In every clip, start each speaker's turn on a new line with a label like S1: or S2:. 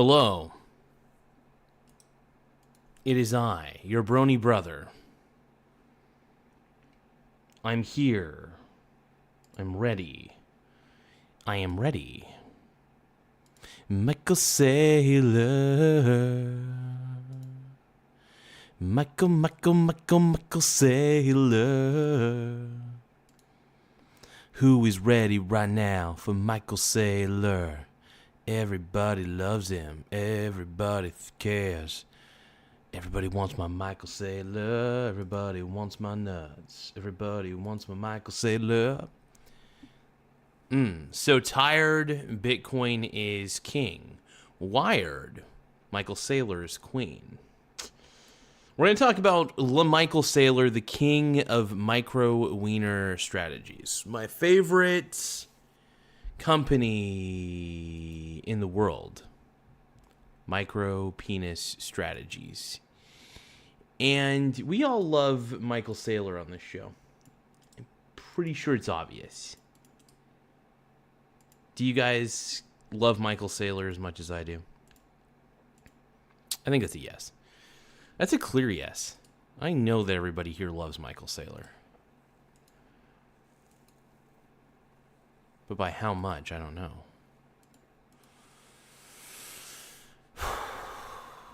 S1: Hello. It is I, your brony brother. I'm here. I'm ready. I am ready. Michael Saylor. Michael Saylor. Who is ready right now for Michael Saylor? Everybody loves him. Everybody cares. Everybody wants my Michael Saylor. Everybody wants my nuts. Everybody wants my Michael Saylor. So tired, Bitcoin is king. Wired, Michael Saylor is queen. We're going to talk about Michael Saylor, the king of micro wiener strategies. My favorite company in the world. Micro penis strategies. And we all love Michael Saylor on this show. I'm pretty sure it's obvious. Do you guys love Michael Saylor as much as I do? I think that's a yes. That's a clear yes. I know that everybody here loves Michael Saylor. But by how much, I don't know.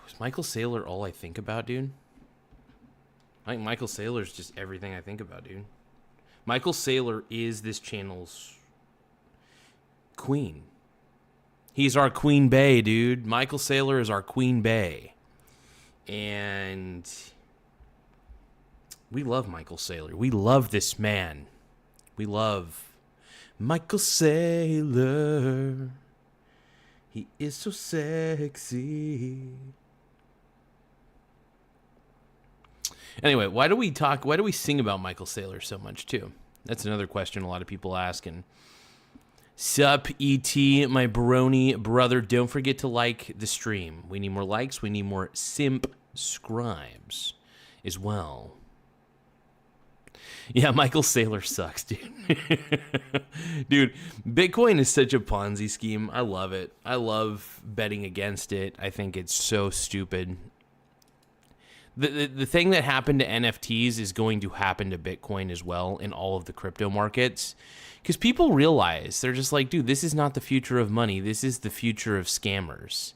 S1: Is Michael Saylor all I think about, dude? I think Michael Saylor is just everything I think about, dude. Michael Saylor is this channel's queen. He's our Queen Bey, dude. Michael Saylor is our Queen Bey. And we love Michael Saylor. We love this man. We love Michael Saylor. He is so sexy. Anyway, why do we sing about Michael Saylor so much too? That's another question a lot of people ask. And sup, E.T., my brony brother. Don't forget to like the stream. We need more likes. We need more simp scribes as well. Yeah, Michael Saylor sucks, dude. Dude, Bitcoin is such a Ponzi scheme. I love it. I love betting against it. I think it's so stupid. The thing that happened to NFTs is going to happen to Bitcoin as well in all of the crypto markets. Because people realize, they're just like, dude, this is not the future of money. This is the future of scammers.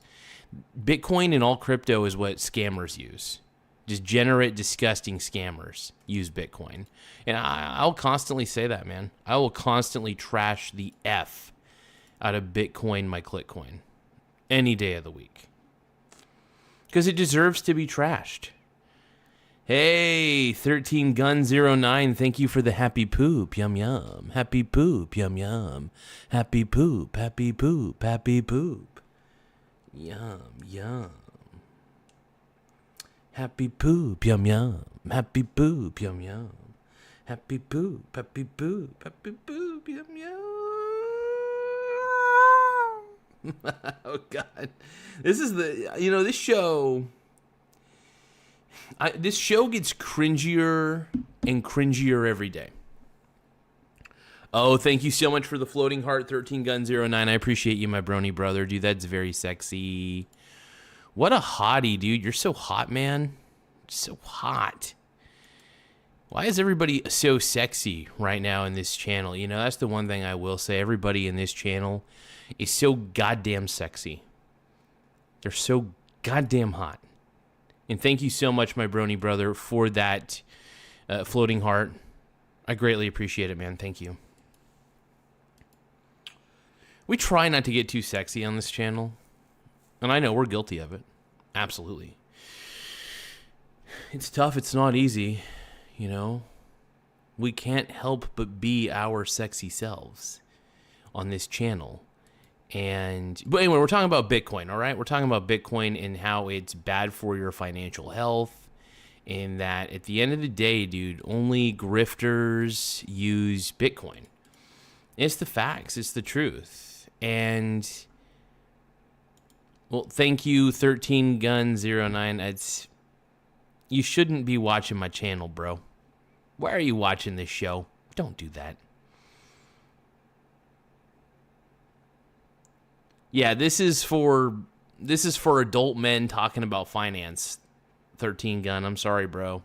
S1: Bitcoin and all crypto is what scammers use. Degenerate, disgusting scammers use Bitcoin. And I'll constantly say that, man. I will constantly trash the F out of Bitcoin, my Clitcoin, any day of the week. Because it deserves to be trashed. Hey, 13gun09, thank you for the happy poop, yum yum. Happy poop, yum yum. Happy poop, happy poop, happy poop. Yum yum. Happy poop, yum yum. Happy poop, yum yum. Happy poop, happy poop, happy poop, yum yum. Oh God, this is this show. This show gets cringier and cringier every day. Oh, thank you so much for the floating heart, 13gun09. I appreciate you, my brony brother. Dude, that's very sexy. What a hottie, dude. You're so hot, man. So hot. Why is everybody so sexy right now in this channel? You know, that's the one thing I will say. Everybody in this channel is so goddamn sexy. They're so goddamn hot. And thank you so much, my brony brother, for that floating heart. I greatly appreciate it, man. Thank you. We try not to get too sexy on this channel. And I know we're guilty of it. Absolutely. It's tough. It's not easy. You know? We can't help but be our sexy selves on this channel. But anyway, we're talking about Bitcoin, all right? We're talking about Bitcoin and how it's bad for your financial health. And that at the end of the day, dude, only grifters use Bitcoin. It's the facts. It's the truth. And, well, thank you, 13gun09. You shouldn't be watching my channel, bro. Why are you watching this show? Don't do that. Yeah, this is for This is for adult men talking about finance. 13 gun, I'm sorry, bro.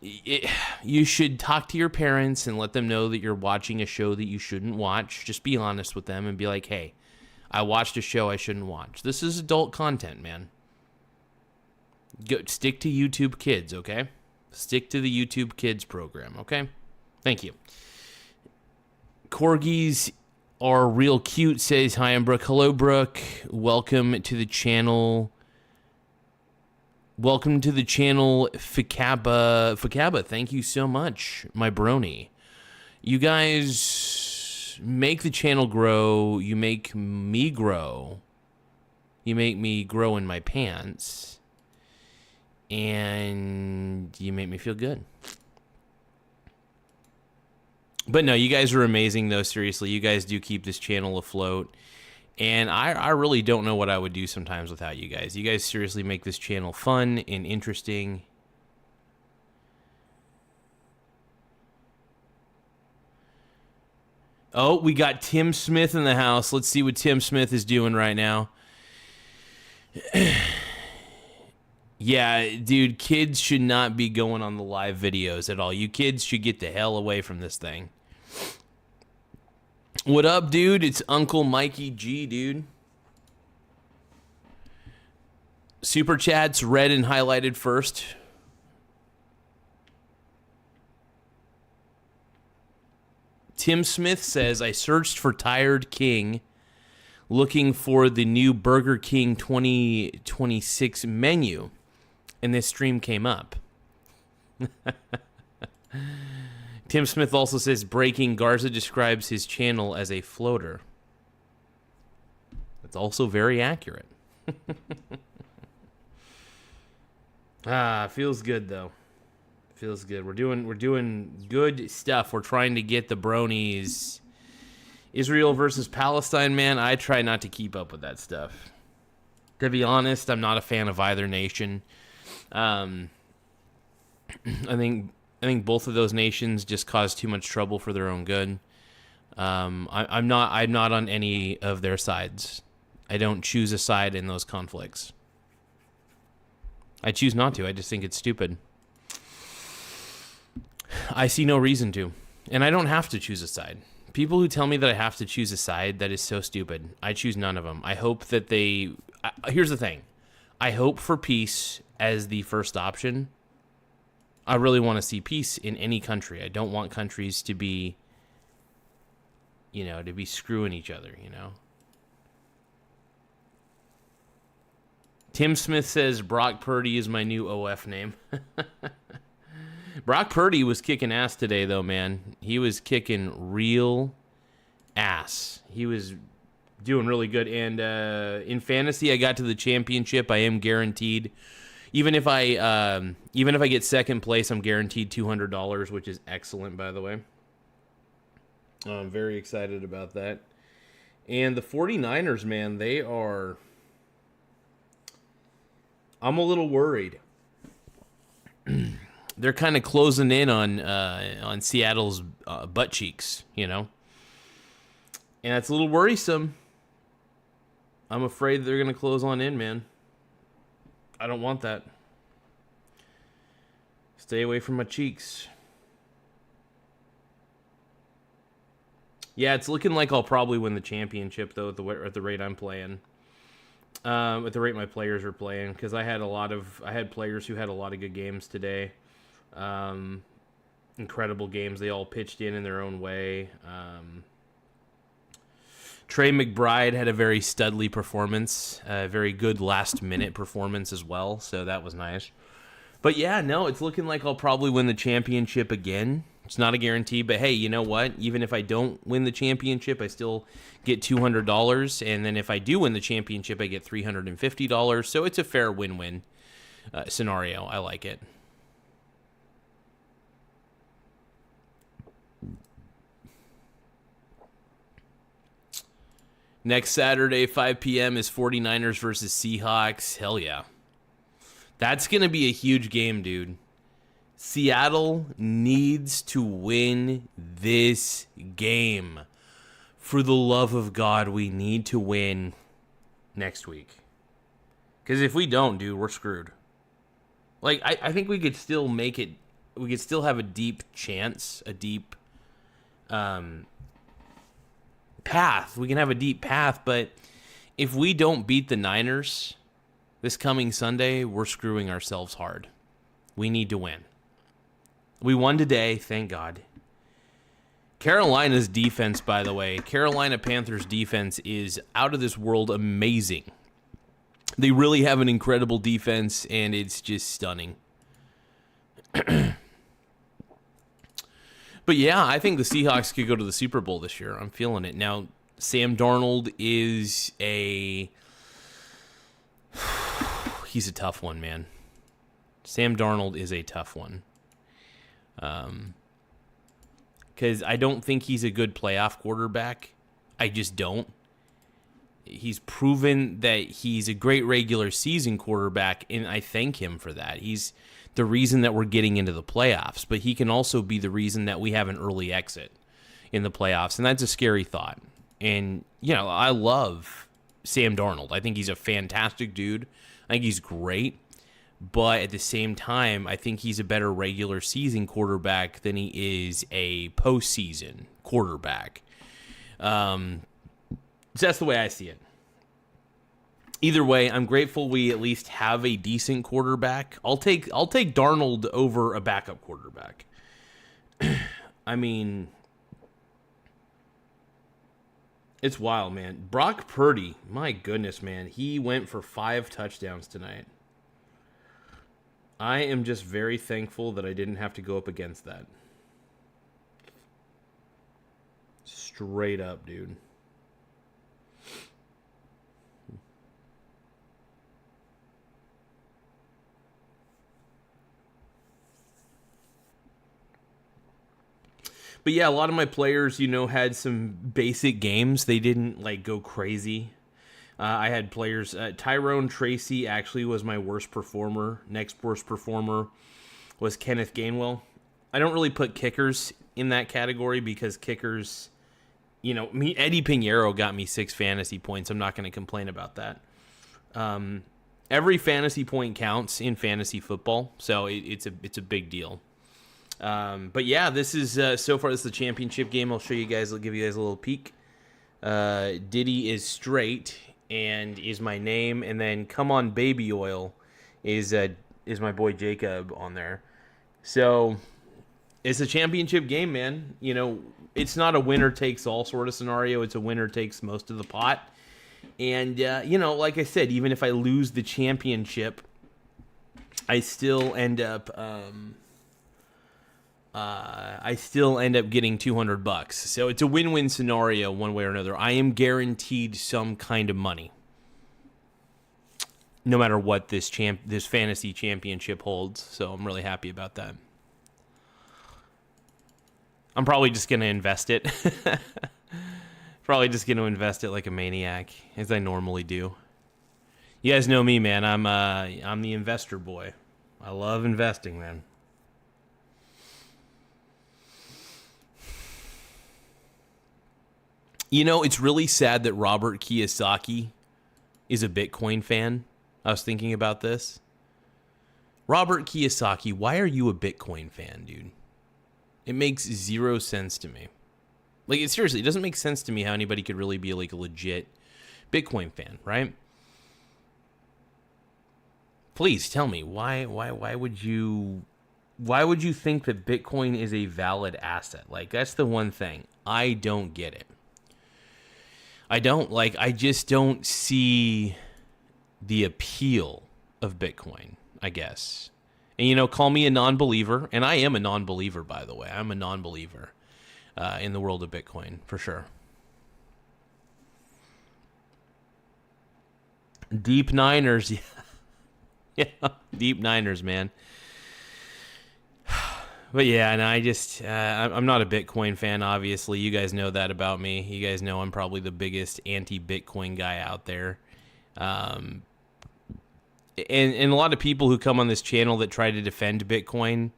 S1: You should talk to your parents and let them know that you're watching a show that you shouldn't watch. Just be honest with them and be like, hey, I watched a show I shouldn't watch. This is adult content, man. Stick to YouTube Kids, okay? Stick to the YouTube Kids program, okay? Thank you. Corgis are real cute, says hi, I'm Brooke. Hello, Brooke. Welcome to the channel. Welcome to the channel, Fakaba. Fakaba, thank you so much, my brony. You guys make the channel grow. You make me grow. You make me grow in my pants. And you make me feel good. But no, you guys are amazing, though, seriously. You guys do keep this channel afloat. And I really don't know what I would do sometimes without you guys. You guys seriously make this channel fun and interesting. Oh, we got Tim Smith in the house. Let's see what Tim Smith is doing right now. Yeah, dude, kids should not be going on the live videos at all. You kids should get the hell away from this thing. What up, dude? It's Uncle Mikey G, dude. Super chats read and highlighted first. Tim Smith says, I searched for Tired King looking for the new Burger King 2026 menu, and this stream came up. Tim Smith also says, breaking, Garza describes his channel as a floater. That's also very accurate. Feels good, though. Feels good. We're doing good stuff. We're trying to get the bronies. Israel versus Palestine, man, I try not to keep up with that stuff. To be honest, I'm not a fan of either nation. I think both of those nations just cause too much trouble for their own good. I'm not on any of their sides. I don't choose a side in those conflicts. I choose not to. I just think it's stupid. I see no reason to. And I don't have to choose a side. People who tell me that I have to choose a side, that is so stupid. I choose none of them. I hope that they... Here's the thing. I hope for peace as the first option. I really want to see peace in any country. I don't want countries to be, to be screwing each other, Tim Smith says, Brock Purdy is my new OF name. Brock Purdy was kicking ass today, though, man. He was kicking real ass. He was doing really good. And in fantasy, I got to the championship. I am guaranteed. Even if I get second place, I'm guaranteed $200, which is excellent, by the way. I'm very excited about that. And the 49ers, man, they are... I'm a little worried. They're kind of closing in on Seattle's butt cheeks, And it's a little worrisome. I'm afraid they're going to close on in, man. I don't want that. Stay away from my cheeks. Yeah, it's looking like I'll probably win the championship, though, at the rate I'm playing. At the rate my players are playing, because I had players who had a lot of good games today. Incredible games. They all pitched in their own way. Trey McBride had a very studly performance, a very good last-minute performance as well, so that was nice. But yeah, no, it's looking like I'll probably win the championship again. It's not a guarantee, but hey, you know what? Even if I don't win the championship, I still get $200, and then if I do win the championship, I get $350, so it's a fair win-win scenario. I like it. Next Saturday, 5 p.m. is 49ers versus Seahawks. Hell yeah. That's going to be a huge game, dude. Seattle needs to win this game. For the love of God, we need to win next week. Because if we don't, dude, we're screwed. Like, I think we could still make it. We could still have a deep chance, a deep path. We can have a deep path, but if we don't beat the Niners this coming Sunday, we're screwing ourselves hard. We need to win. We won today, thank God. Carolina's defense, by the way, Carolina Panthers defense is out of this world amazing. They really have an incredible defense, and it's just stunning. But yeah, I think the Seahawks could go to the Super Bowl this year. I'm feeling it. Now, Sam Darnold is he's a tough one, man. Sam Darnold is a tough one. Because I don't think he's a good playoff quarterback. I just don't. He's proven that he's a great regular season quarterback, and I thank him for that. He's the reason that we're getting into the playoffs, but he can also be the reason that we have an early exit in the playoffs, and that's a scary thought. And, you know, I love Sam Darnold. I think he's a fantastic dude. I think he's great, but at the same time, I think he's a better regular season quarterback than he is a postseason quarterback. So that's the way I see it. Either way, I'm grateful we at least have a decent quarterback. I'll take Darnold over a backup quarterback. I mean, it's wild, man. Brock Purdy, my goodness, man. He went for 5 touchdowns tonight. I am just very thankful that I didn't have to go up against that. Straight up, dude. But yeah, a lot of my players, you know, had some basic games. They didn't, like, go crazy. I had players, Tyrone Tracy actually was my worst performer. Next worst performer was Kenneth Gainwell. I don't really put kickers in that category because kickers, you know, Eddie Pinheiro got me 6 fantasy points. I'm not going to complain about that. Every fantasy point counts in fantasy football, so it's a big deal. But yeah, this is so far this is the championship game. I'll show you guys. I'll give you guys a little peek. Diddy is straight and is my name, and then Come On Baby Oil is my boy Jacob on there. So it's a championship game, man. You know, it's not a winner takes all sort of scenario. It's a winner takes most of the pot. And you know, like I said, even if I lose the championship, I still end up getting $200. So it's a win-win scenario one way or another. I am guaranteed some kind of money, no matter what this fantasy championship holds. So I'm really happy about that. I'm probably just going to invest it. Probably just going to invest it like a maniac, as I normally do. You guys know me, man. I'm the investor boy. I love investing, man. You know, it's really sad that Robert Kiyosaki is a Bitcoin fan. I was thinking about this. Robert Kiyosaki, why are you a Bitcoin fan, dude? It makes 0 sense to me. Like, it seriously, it doesn't make sense to me how anybody could really be like a legit Bitcoin fan, right? Please tell me why would you think that Bitcoin is a valid asset? Like, that's the one thing. I don't get it. I just don't see the appeal of Bitcoin, I guess. And, you know, call me a non-believer, and I am a non-believer, by the way. I'm a non-believer in the world of Bitcoin, for sure. Deep Niners, yeah. Yeah, Deep Niners, man. But yeah, and I'm not a Bitcoin fan, obviously. You guys know that about me. You guys know I'm probably the biggest anti-Bitcoin guy out there. And a lot of people who come on this channel that try to defend Bitcoin,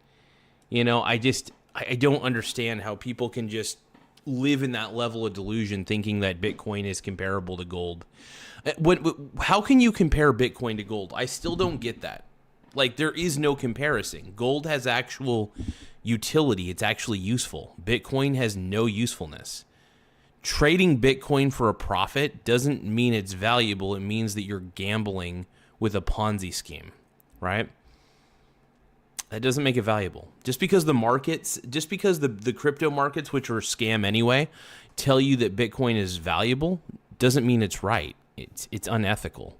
S1: you know, I don't understand how people can just live in that level of delusion thinking that Bitcoin is comparable to gold. How can you compare Bitcoin to gold? I still don't get that. Like, there is no comparison. Gold has actual utility. It's actually useful. Bitcoin has no usefulness. Trading Bitcoin for a profit doesn't mean it's valuable. It means that you're gambling with a Ponzi scheme, right? That doesn't make it valuable. Just because the crypto markets, which are a scam anyway, tell you that Bitcoin is valuable, doesn't mean it's right. It's unethical.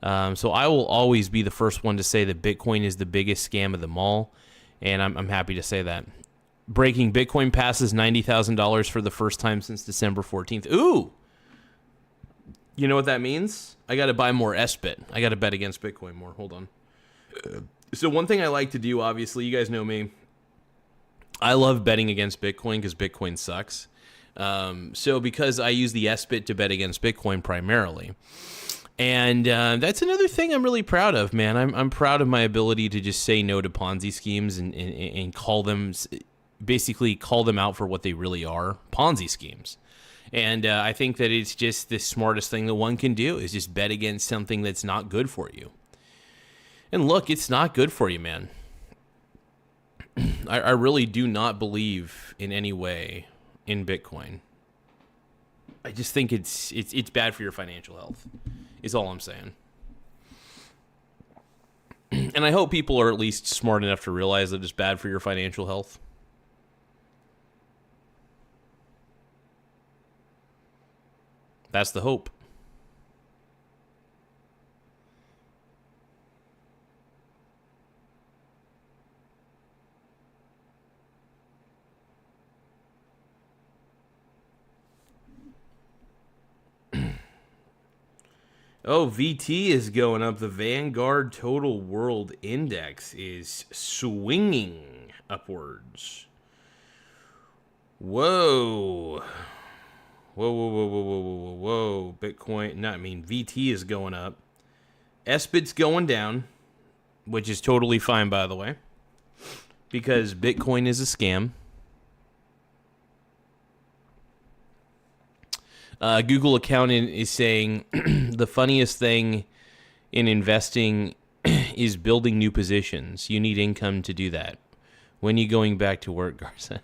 S1: So I will always be the first one to say that Bitcoin is the biggest scam of them all, and I'm happy to say that. Breaking Bitcoin passes $90,000 for the first time since December 14th. Ooh! You know what that means? I got to buy more SBIT. I got to bet against Bitcoin more. Hold on. So one thing I like to do, obviously, you guys know me. I love betting against Bitcoin because Bitcoin sucks. So because I use the SBIT to bet against Bitcoin primarily. And that's another thing I'm really proud of, man. I'm proud of my ability to just say no to Ponzi schemes and call them, basically call them out for what they really are, Ponzi schemes. And I think that it's just the smartest thing that one can do is just bet against something that's not good for you. And look, it's not good for you, man. I really do not believe in any way in Bitcoin. I just think it's bad for your financial health, is all I'm saying. And I hope people are at least smart enough to realize that it's bad for your financial health. That's the hope. Oh, VT is going up. The Vanguard Total World Index is swinging upwards. Whoa. Whoa. Bitcoin, VT is going up. SBIT's going down, which is totally fine, by the way, because Bitcoin is a scam. Google accountant is saying the funniest thing in investing is building new positions. You need income to do that. When are you going back to work, Garza?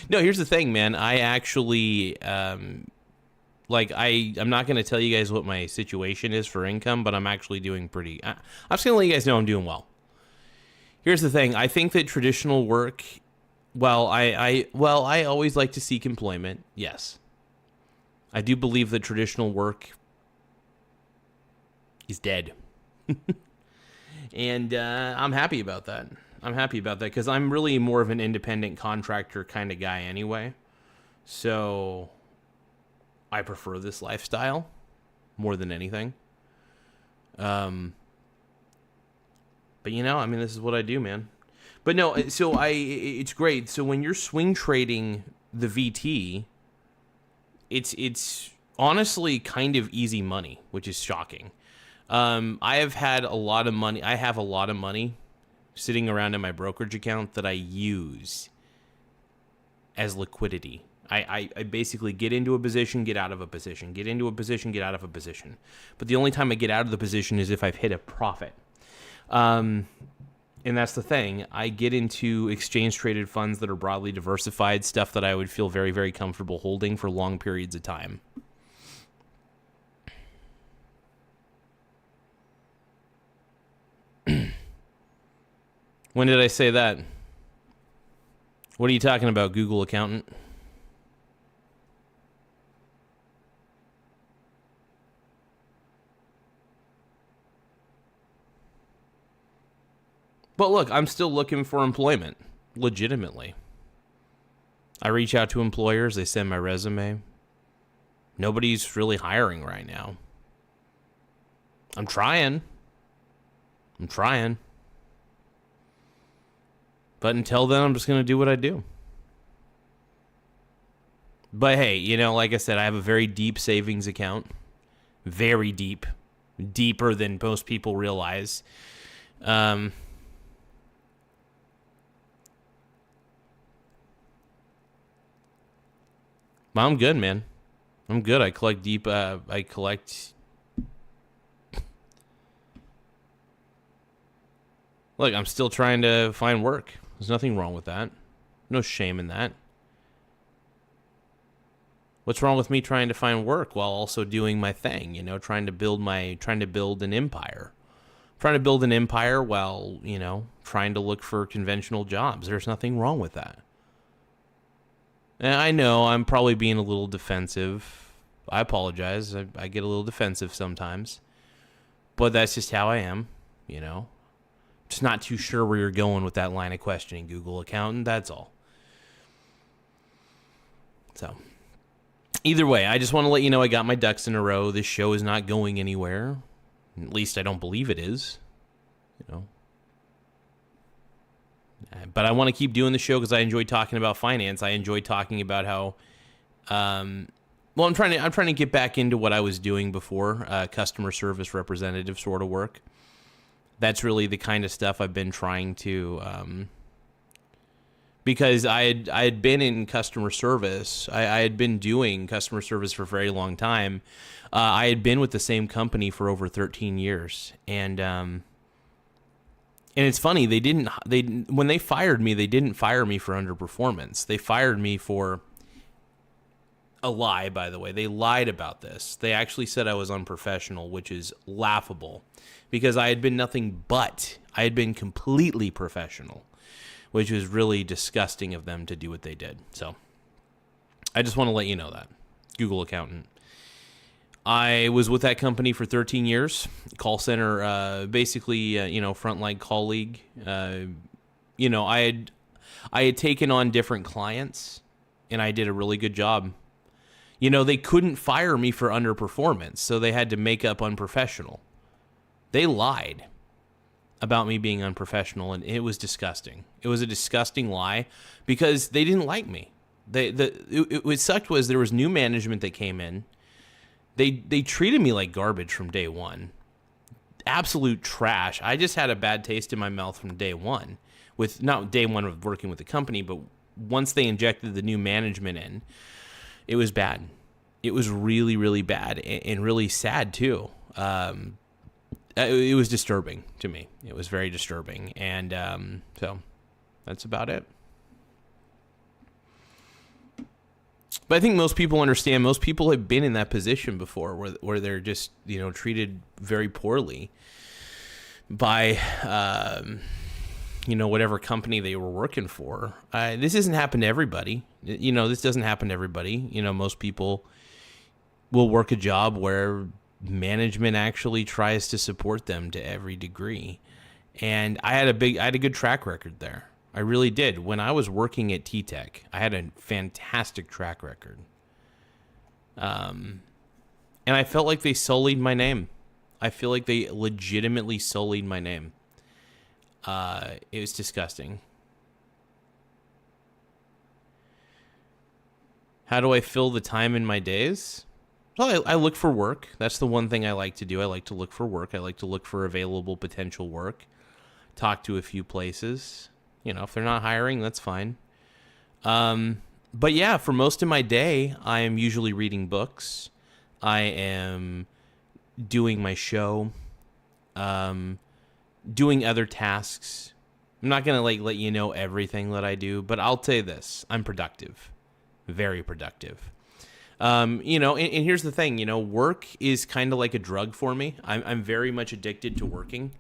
S1: No, here's the thing, man. I actually, I'm not going to tell you guys what my situation is for income, but I'm actually doing pretty, I'm just going to let you guys know I'm doing well. Here's the thing. I think that traditional work, I always like to seek employment. Yes. I do believe that traditional work is dead. And I'm happy about that. Because I'm really more of an independent contractor kind of guy anyway. So I prefer this lifestyle more than anything. But this is what I do, man. But no, it's great. So when you're swing trading the VT, it's honestly kind of easy money, which is shocking. I have a lot of money sitting around in my brokerage account that I use as liquidity. I basically get into a position, get out of a position, get into a position, get out of a position. But the only time I get out of the position is if I've hit a profit. And that's the thing. I get into exchange-traded funds that are broadly diversified, stuff that I would feel very, very comfortable holding for long periods of time. When did I say that? What are you talking about, Google accountant? But look, I'm still looking for employment, legitimately. I reach out to employers, they send my resume. Nobody's really hiring right now. I'm trying. But until then, I'm just going to do what I do. But hey, like I said, I have a very deep savings account. Very deep. Deeper than most people realize. I'm good, man. I'm good. I collect deep. I collect. Look, I'm still trying to find work. There's nothing wrong with that. No shame in that. What's wrong with me trying to find work while also doing my thing? You know, trying to build an empire. Trying to build an empire while, you know, trying to look for conventional jobs. There's nothing wrong with that. And I know I'm probably being a little defensive. I apologize. I get a little defensive sometimes. But that's just how I am, you know. Just not too sure where you're going with that line of questioning, Google accountant. That's all. So, either way, I just want to let you know I got my ducks in a row. This show is not going anywhere. At least I don't believe it is. You know. But I want to keep doing the show because I enjoy talking about finance. I enjoy talking about how, well, I'm trying to get back into what I was doing before, customer service representative sort of work. That's really the kind of stuff I've been trying to, because I had been in customer service. I had been doing customer service for a very long time. I had been with the same company for over 13 years, and it's funny, when they fired me, they didn't fire me for underperformance. They fired me for a lie, by the way. They lied about this. They actually said I was unprofessional, which is laughable because I had been nothing but. I had been completely professional, which was really disgusting of them to do what they did. So I just want to let you know that. Google accountant. I was with that company for 13 years, call center, basically, you know, frontline colleague. You know, I had taken on different clients, and I did a really good job. You know, they couldn't fire me for underperformance, so they had to make up unprofessional. They lied about me being unprofessional, and it was disgusting. It was a disgusting lie because they didn't like me. What sucked was there was new management that came in. They treated me like garbage from day one. Absolute trash. I just had a bad taste in my mouth from day one. Not day one of working with the company, but once they injected the new management in, it was bad. It was really, really bad and really sad too. It was disturbing to me. It was very disturbing. And so that's about it. But I think most people understand. Most people have been in that position before where they're just, you know, treated very poorly by, you know, whatever company they were working for. This doesn't happen to everybody. You know, this doesn't happen to everybody. You know, most people will work a job where management actually tries to support them to every degree. And I had a good track record there. I really did. When I was working at T-Tech, I had a fantastic track record. And I felt like they sullied my name. I feel like they legitimately sullied my name. It was disgusting. How do I fill the time in my days? Well, I look for work. That's the one thing I like to do. I like to look for work. I like to look for available potential work. Talk to a few places. You know, if they're not hiring, that's fine. But yeah, for most of my day, I am usually reading books. I am doing my show, doing other tasks. I'm not going to let you know everything that I do, but I'll tell you this. I'm productive. Very productive. You know, and here's the thing, you know, work is kind of like a drug for me. I'm very much addicted to working.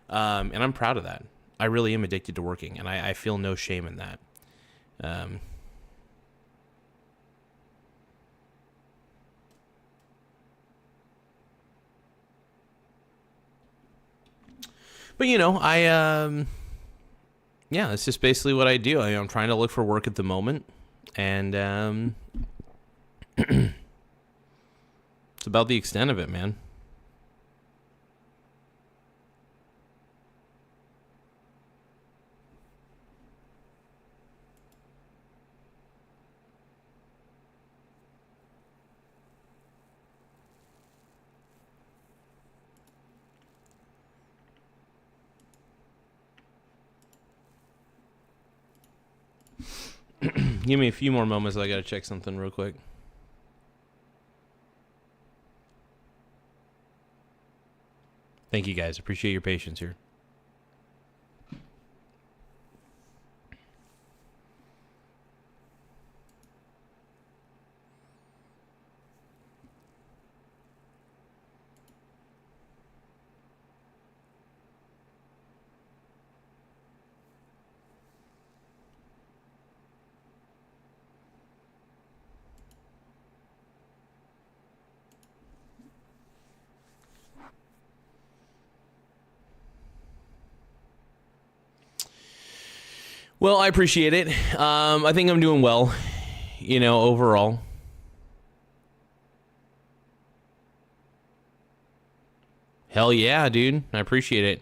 S1: And I'm proud of that. I really am addicted to working, and I feel no shame in that. But, you know, yeah, it's just basically what I do. I'm trying to look for work at the moment, and it's about the extent of it, man. Give me a few more moments. I got to check something real quick. Thank you, guys. Appreciate your patience here. Well, I appreciate it. I think I'm doing well, overall. Hell yeah, dude. I appreciate it.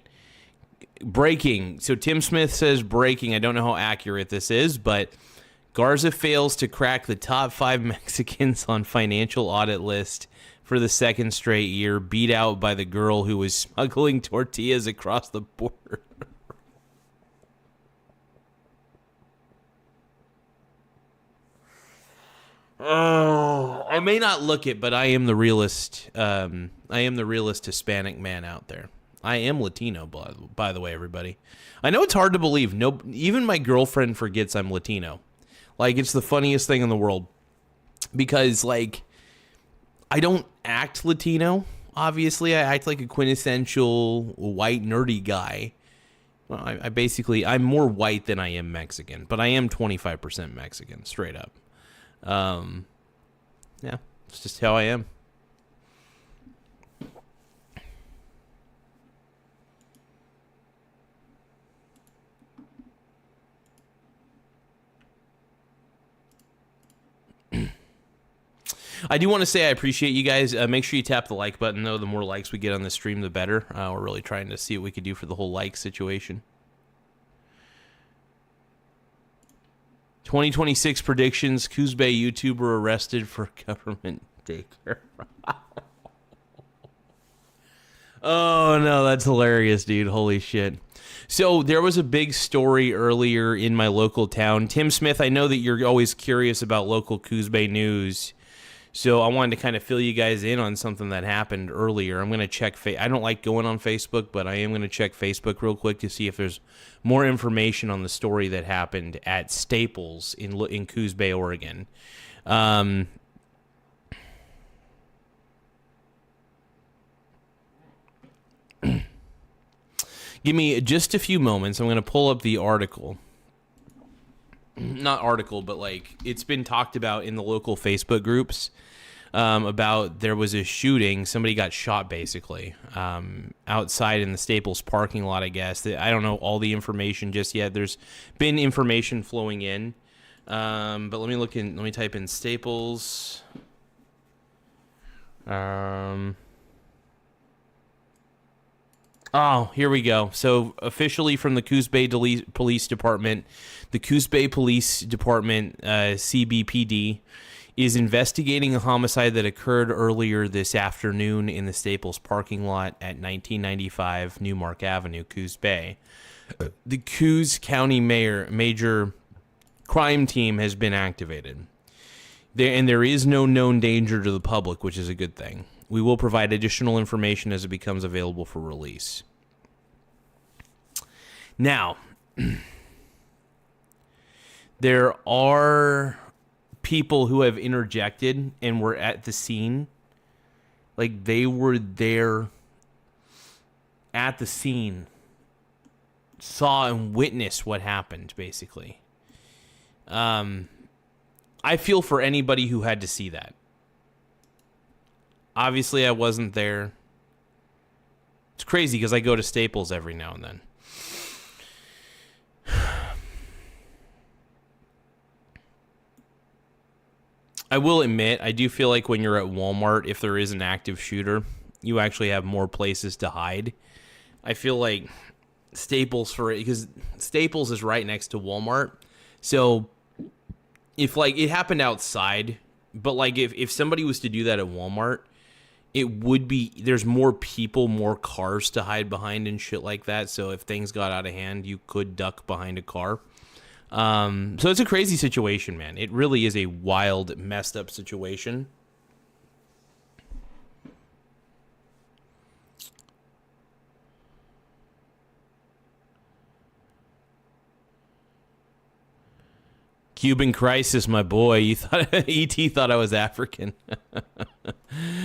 S1: Breaking. So Tim Smith says breaking. I don't know how accurate this is, but Garza fails to crack the top 5 Mexicans on financial audit list for the second straight year, beat out by the girl who was smuggling tortillas across the border. Oh, I may not look it, but I am the realist. I am the realist Hispanic man out there. I am Latino, by the way, everybody. I know it's hard to believe. No, even my girlfriend forgets I'm Latino. Like, it's the funniest thing in the world because, like, I don't act Latino. Obviously, I act like a quintessential white nerdy guy. Well, I'm more white than I am Mexican, but I am 25% Mexican, straight up. Yeah, it's just how I am. I do want to say I appreciate you guys. Make sure you tap the like button, though. The more likes we get on the stream, the better. We're really trying to see what we could do for the whole like situation. 2026 predictions. Coos Bay YouTuber arrested for government daycare. Oh, no, that's hilarious, dude. Holy shit. So there was a big story earlier in my local town. Tim Smith, I know that you're always curious about local Coos Bay news. So I wanted to kind of fill you guys in on something that happened earlier. I'm going to check. I don't like going on Facebook, but I am going to check Facebook real quick to see if there's more information on the story that happened at Staples in Coos Bay, Oregon. Give me just a few moments. I'm going to pull up the article. Not article, but like it's been talked about in the local Facebook groups about there was a shooting. Somebody got shot basically outside in the Staples parking lot, I guess. I don't know all the information just yet. There's been information flowing in. But let me type in Staples. Oh, here we go. So officially from the Coos Bay Police Department, the Coos Bay Police Department, CBPD, is investigating a homicide that occurred earlier this afternoon in the Staples parking lot at 1995 Newmark Avenue, Coos Bay. The Coos County Major Crime Team has been activated. There is no known danger to the public, which is a good thing. We will provide additional information as it becomes available for release. Now, there are people who have interjected and were at the scene. Like, they were there at the scene, saw and witnessed what happened, basically. I feel for anybody who had to see that. Obviously, I wasn't there. It's crazy because I go to Staples every now and then. I will admit, I do feel like when you're at Walmart, if there is an active shooter, you actually have more places to hide. I feel like Staples, because Staples is right next to Walmart. So if like it happened outside, but like if somebody was to do that at Walmart, it would be, there's more people, more cars to hide behind and shit like that. So if things got out of hand, you could duck behind a car. So it's a crazy situation, man. It really is a wild, messed up situation. Cuban Crisis, my boy. You thought ET thought I was African.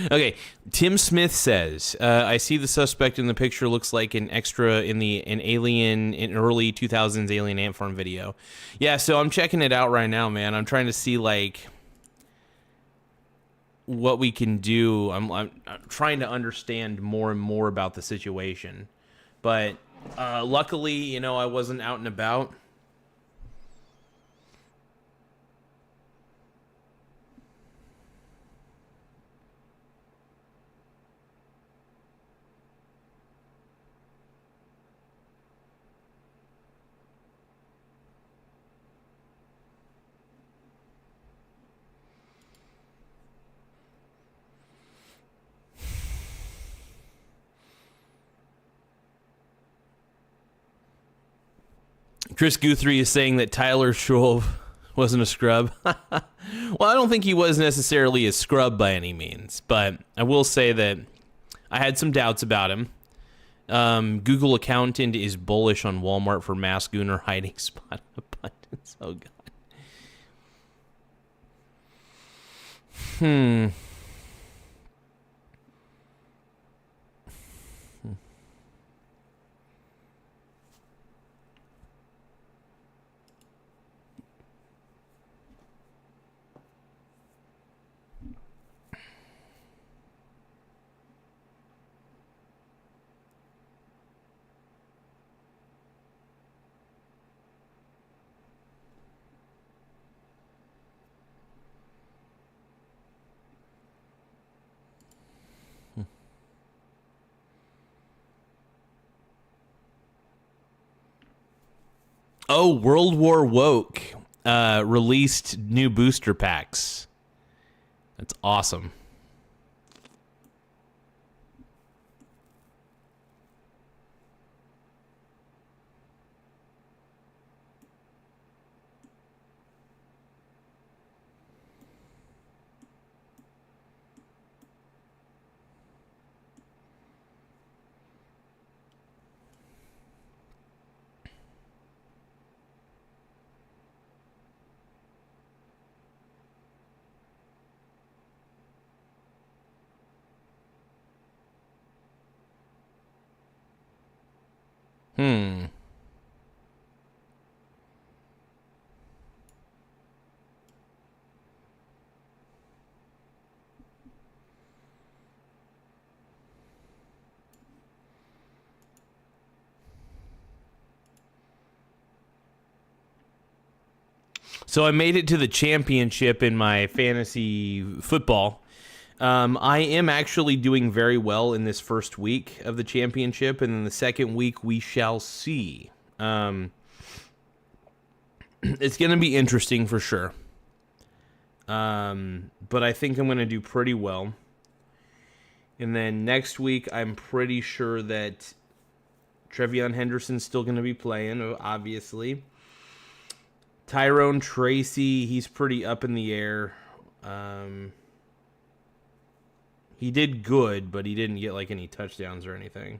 S1: Okay, Tim Smith says, I see the suspect in the picture looks like an extra in an early 2000s Alien Ant Farm video. Yeah, so I'm checking it out right now, man. I'm trying to see like what we can do. I'm trying to understand more and more about the situation, but luckily, you know, I wasn't out and about. Chris Guthrie is saying that Tyler Shrove wasn't a scrub. Well, I don't think he was necessarily a scrub by any means, but I will say that I had some doubts about him. Google accountant is bullish on Walmart for mass gooner hiding spot abundance. Oh, God. Oh, World War Woke released new booster packs. That's awesome. So I made it to the championship in my fantasy football. I am actually doing very well in this first week of the championship, and then the second week we shall see. It's going to be interesting for sure. But I think I'm going to do pretty well. And then next week, I'm pretty sure that Trevion Henderson's still going to be playing, obviously. Tyrone Tracy, he's pretty up in the air. He did good, but he didn't get like any touchdowns or anything.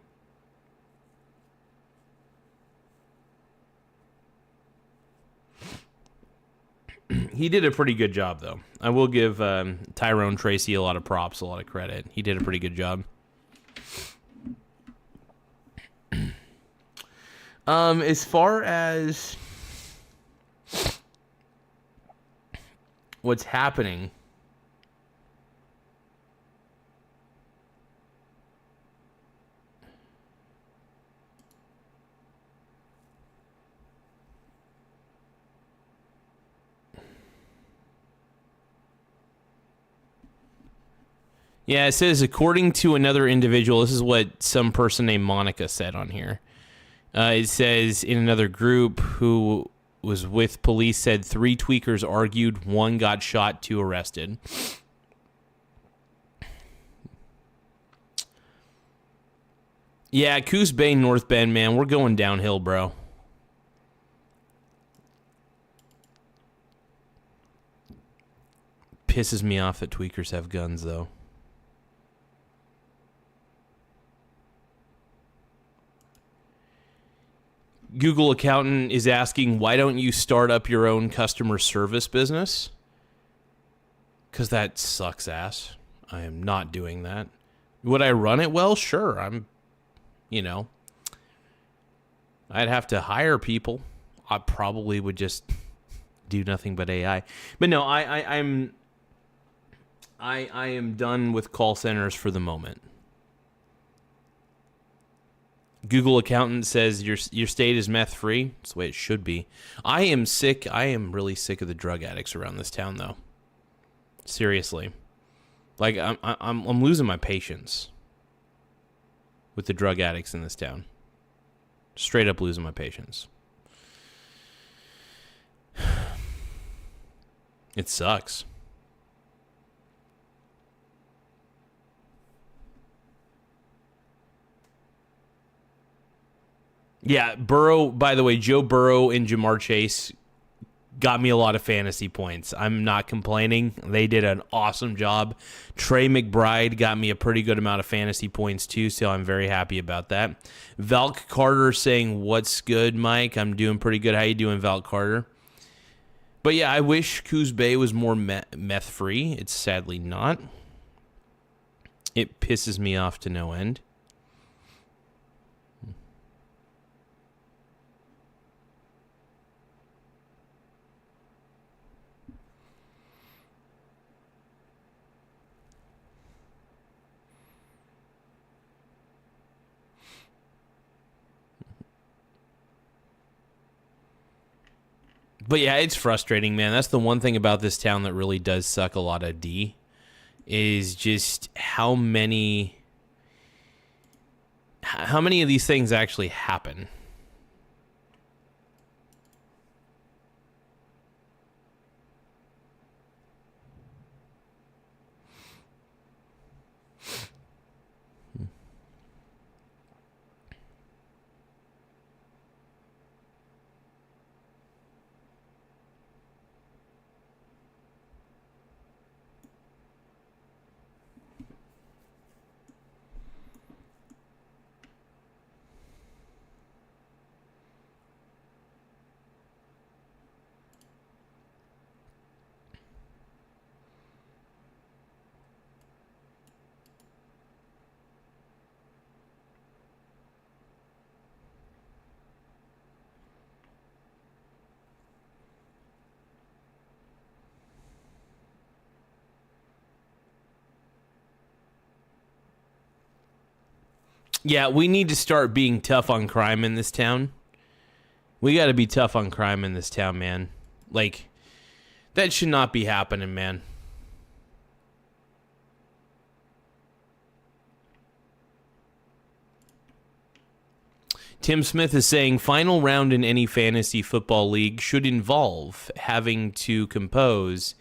S1: He did a pretty good job, though. I will give Tyrone Tracy a lot of props, a lot of credit. He did a pretty good job. As far as what's happening, yeah, it says, according to another individual, this is what some person named Monica said on here. It says, in another group who was with police, said 3 tweakers argued, 1 got shot, 2 arrested. Yeah, Coos Bay, North Bend, man, we're going downhill, bro. pisses me off that tweakers have guns, though. Google accountant is asking, why don't you start up your own customer service business? Because that sucks ass. I am not doing that. Would I run it well? Sure. I'd have to hire people. I probably would just do nothing but AI. But no, I am done with call centers for the moment. Google accountant says your state is meth free. That's the way it should be. I am sick. I am really sick of the drug addicts around this town, though. Seriously, like I'm losing my patience with the drug addicts in this town. Straight up losing my patience. It sucks. Yeah, Burrow, by the way, Joe Burrow and Jamar Chase got me a lot of fantasy points. I'm not complaining. They did an awesome job. Trey McBride got me a pretty good amount of fantasy points too, so I'm very happy about that. Valk Carter saying, what's good, Mike? I'm doing pretty good. How you doing, Valk Carter? But yeah, I wish Coos Bay was more meth-free. It's sadly not. It pisses me off to no end. But yeah, it's frustrating, man. That's the one thing about this town that really does suck a lot of D, is just how many of these things actually happen. Yeah, we need to start being tough on crime in this town. We got to be tough on crime in this town, man. Like, that should not be happening, man. Tim Smith is saying, final round in any fantasy football league should involve having to compose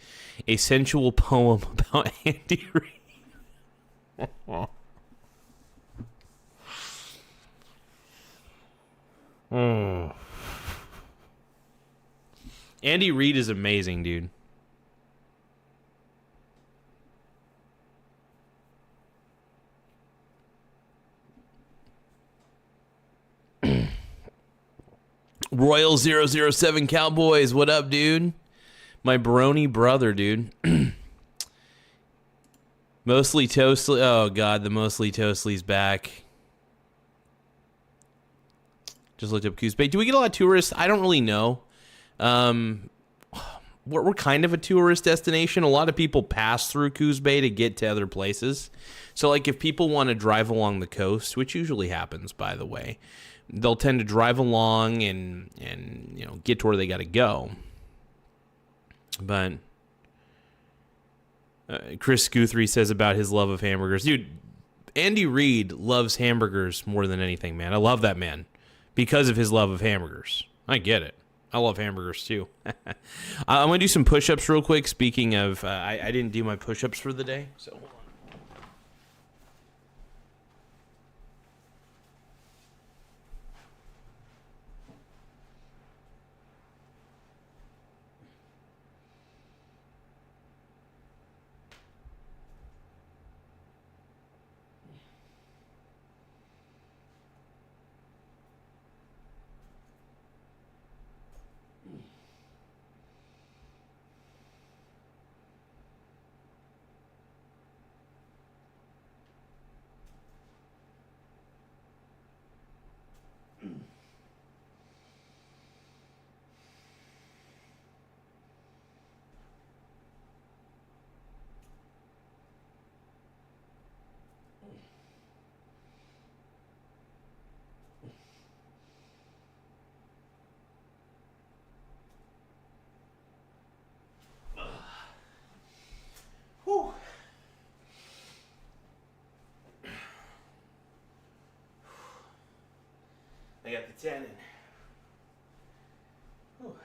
S1: a sensual poem about Andy Reid. Andy Reid is amazing, dude. Royal 007 Cowboys, what up, dude? My brony brother, dude. Mostly Toastly. Oh, God, the Mostly Toastly's back. Just looked up Coos Bay. Do we get a lot of tourists? I don't really know. We're kind of a tourist destination. A lot of people pass through Coos Bay to get to other places. So, like, if people want to drive along the coast, which usually happens, by the way, they'll tend to drive along and you know, get to where they got to go. But Chris Guthrie says about his love of hamburgers. Dude, Andy Reid loves hamburgers more than anything, man. I love that man because of his love of hamburgers. I get it. I love hamburgers, too. I'm going to do some push-ups real quick. Speaking of, I didn't do my push-ups for the day, so hold on. got the 10 in. Whew.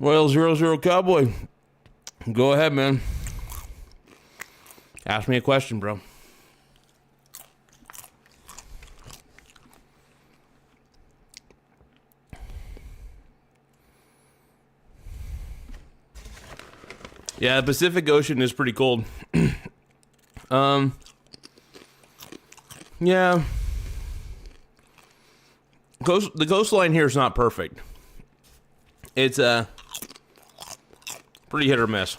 S1: Royal 00 Cowboy. Go ahead, man. Ask me a question, bro. Yeah, the Pacific Ocean is pretty cold. Yeah. The coastline here is not perfect. It's pretty hit or miss.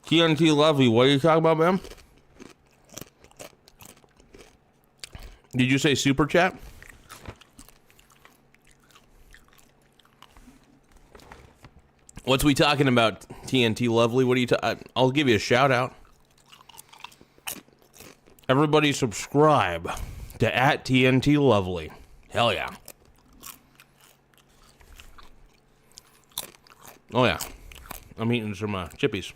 S1: TNT Lovely, what are you talking about, man? Did you say super chat? What's we talking about, TNT Lovely? What are you I'll give you a shout out. Everybody subscribe to @TNT Lovely. Hell yeah. Oh yeah. I'm eating some chippies.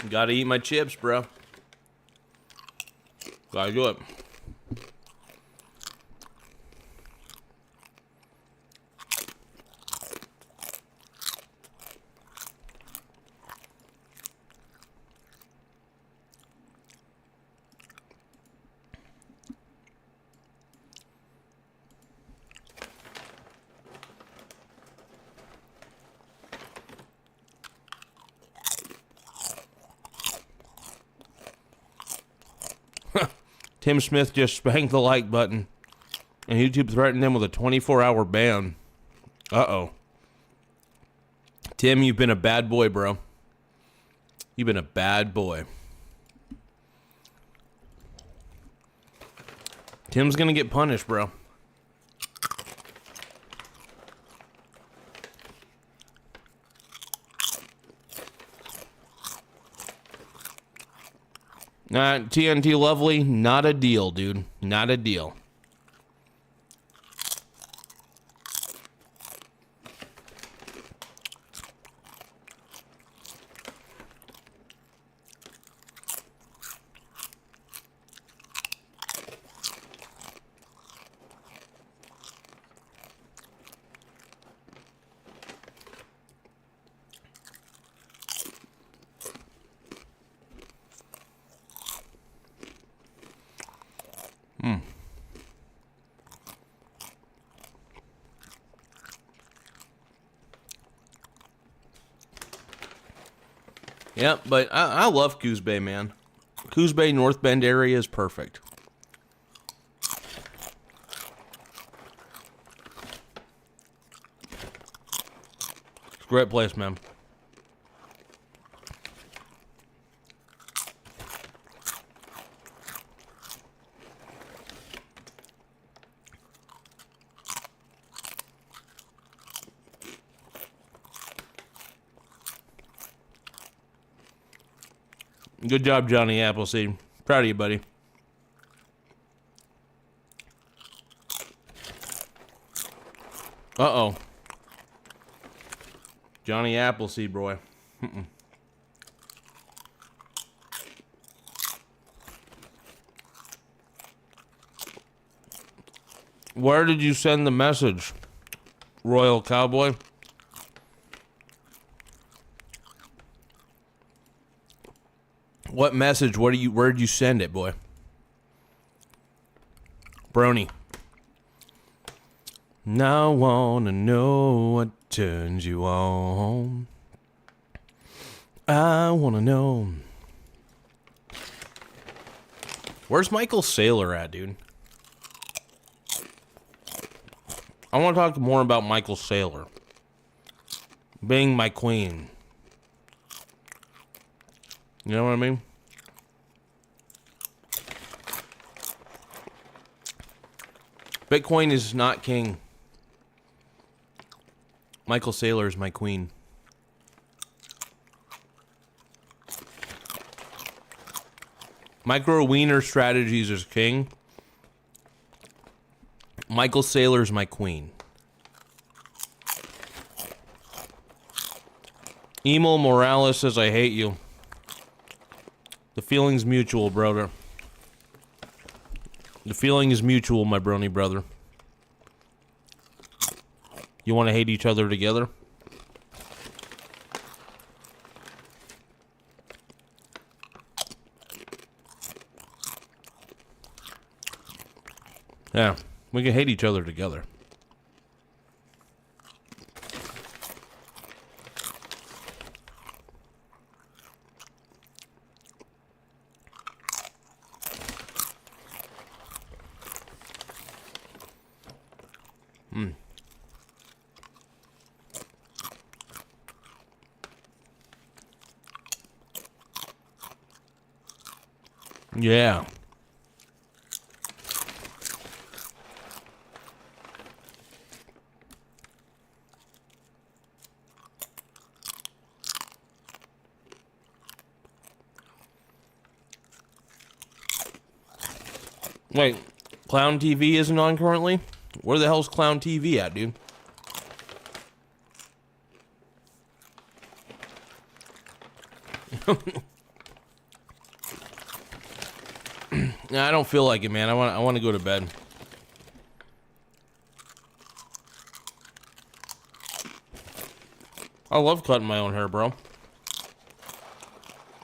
S1: Gotta eat my chips, bro. Gotta do it. Tim Smith just spanked the like button, and YouTube threatened him with a 24-hour ban. Uh-oh. Tim, you've been a bad boy, bro. You've been a bad boy. Tim's gonna get punished, bro. TNT Lovely, not a deal, dude. Not a deal. Yeah, but I love Coos Bay, man. Coos Bay, North Bend area is perfect. It's a great place, man. Good job, Johnny Appleseed. Proud of you, buddy. Uh-oh. Johnny Appleseed, boy. Where did you send the message, Royal Cowboy? What message? Where did you send it, boy? Brony. Now I wanna know what turns you on. I wanna know. Where's Michael Saylor at, dude? I want to talk more about Michael Saylor being my queen. You know what I mean? Bitcoin is not king. Michael Saylor is my queen. Micro Wiener Strategies is king. Michael Saylor is my queen. Emil Morales says, I hate you. The feeling's mutual, brother. The feeling is mutual, my brony brother. You want to hate each other together? Yeah, we can hate each other together. Yeah. Wait, Clown TV isn't on currently? Where the hell's Clown TV at, dude? Nah, I don't feel like it, man. I want to go to bed. I love cutting my own hair, bro.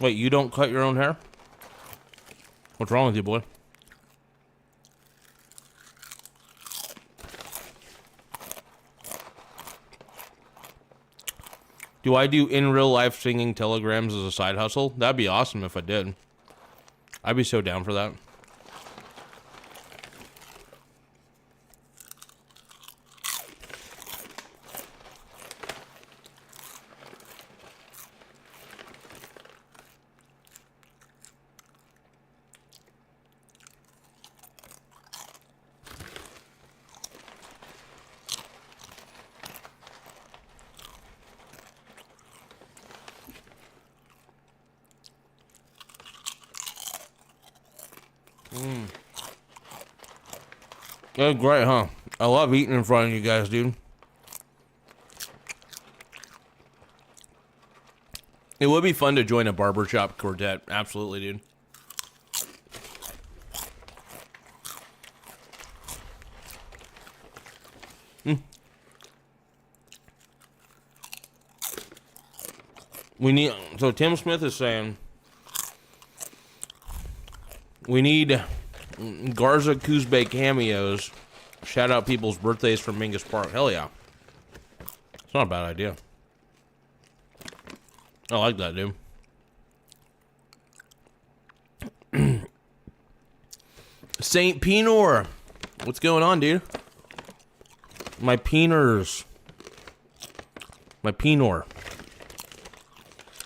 S1: Wait, you don't cut your own hair? What's wrong with you, boy? Do I do in real life singing telegrams as a side hustle? That'd be awesome if I did. I'd be so down for that. That's great, huh? I love eating in front of you guys, dude. It would be fun to join a barbershop quartet. Absolutely, dude. We need... So Tim Smith is saying... We need... Garza Coos Bay cameos. Shout out people's birthdays from Mingus Park. Hell yeah. It's not a bad idea. I like that, dude. Saint Penor. What's going on, dude? My Penors. My Penor.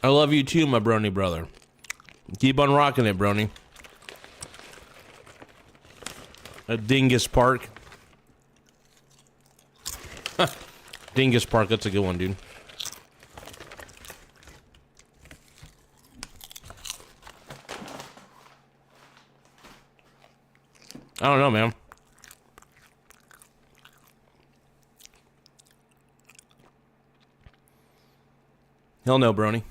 S1: I love you too, my brony brother. Keep on rocking it, brony. At Dingus Park. Dingus Park, that's a good one, dude. I don't know, man. Hell no, brony.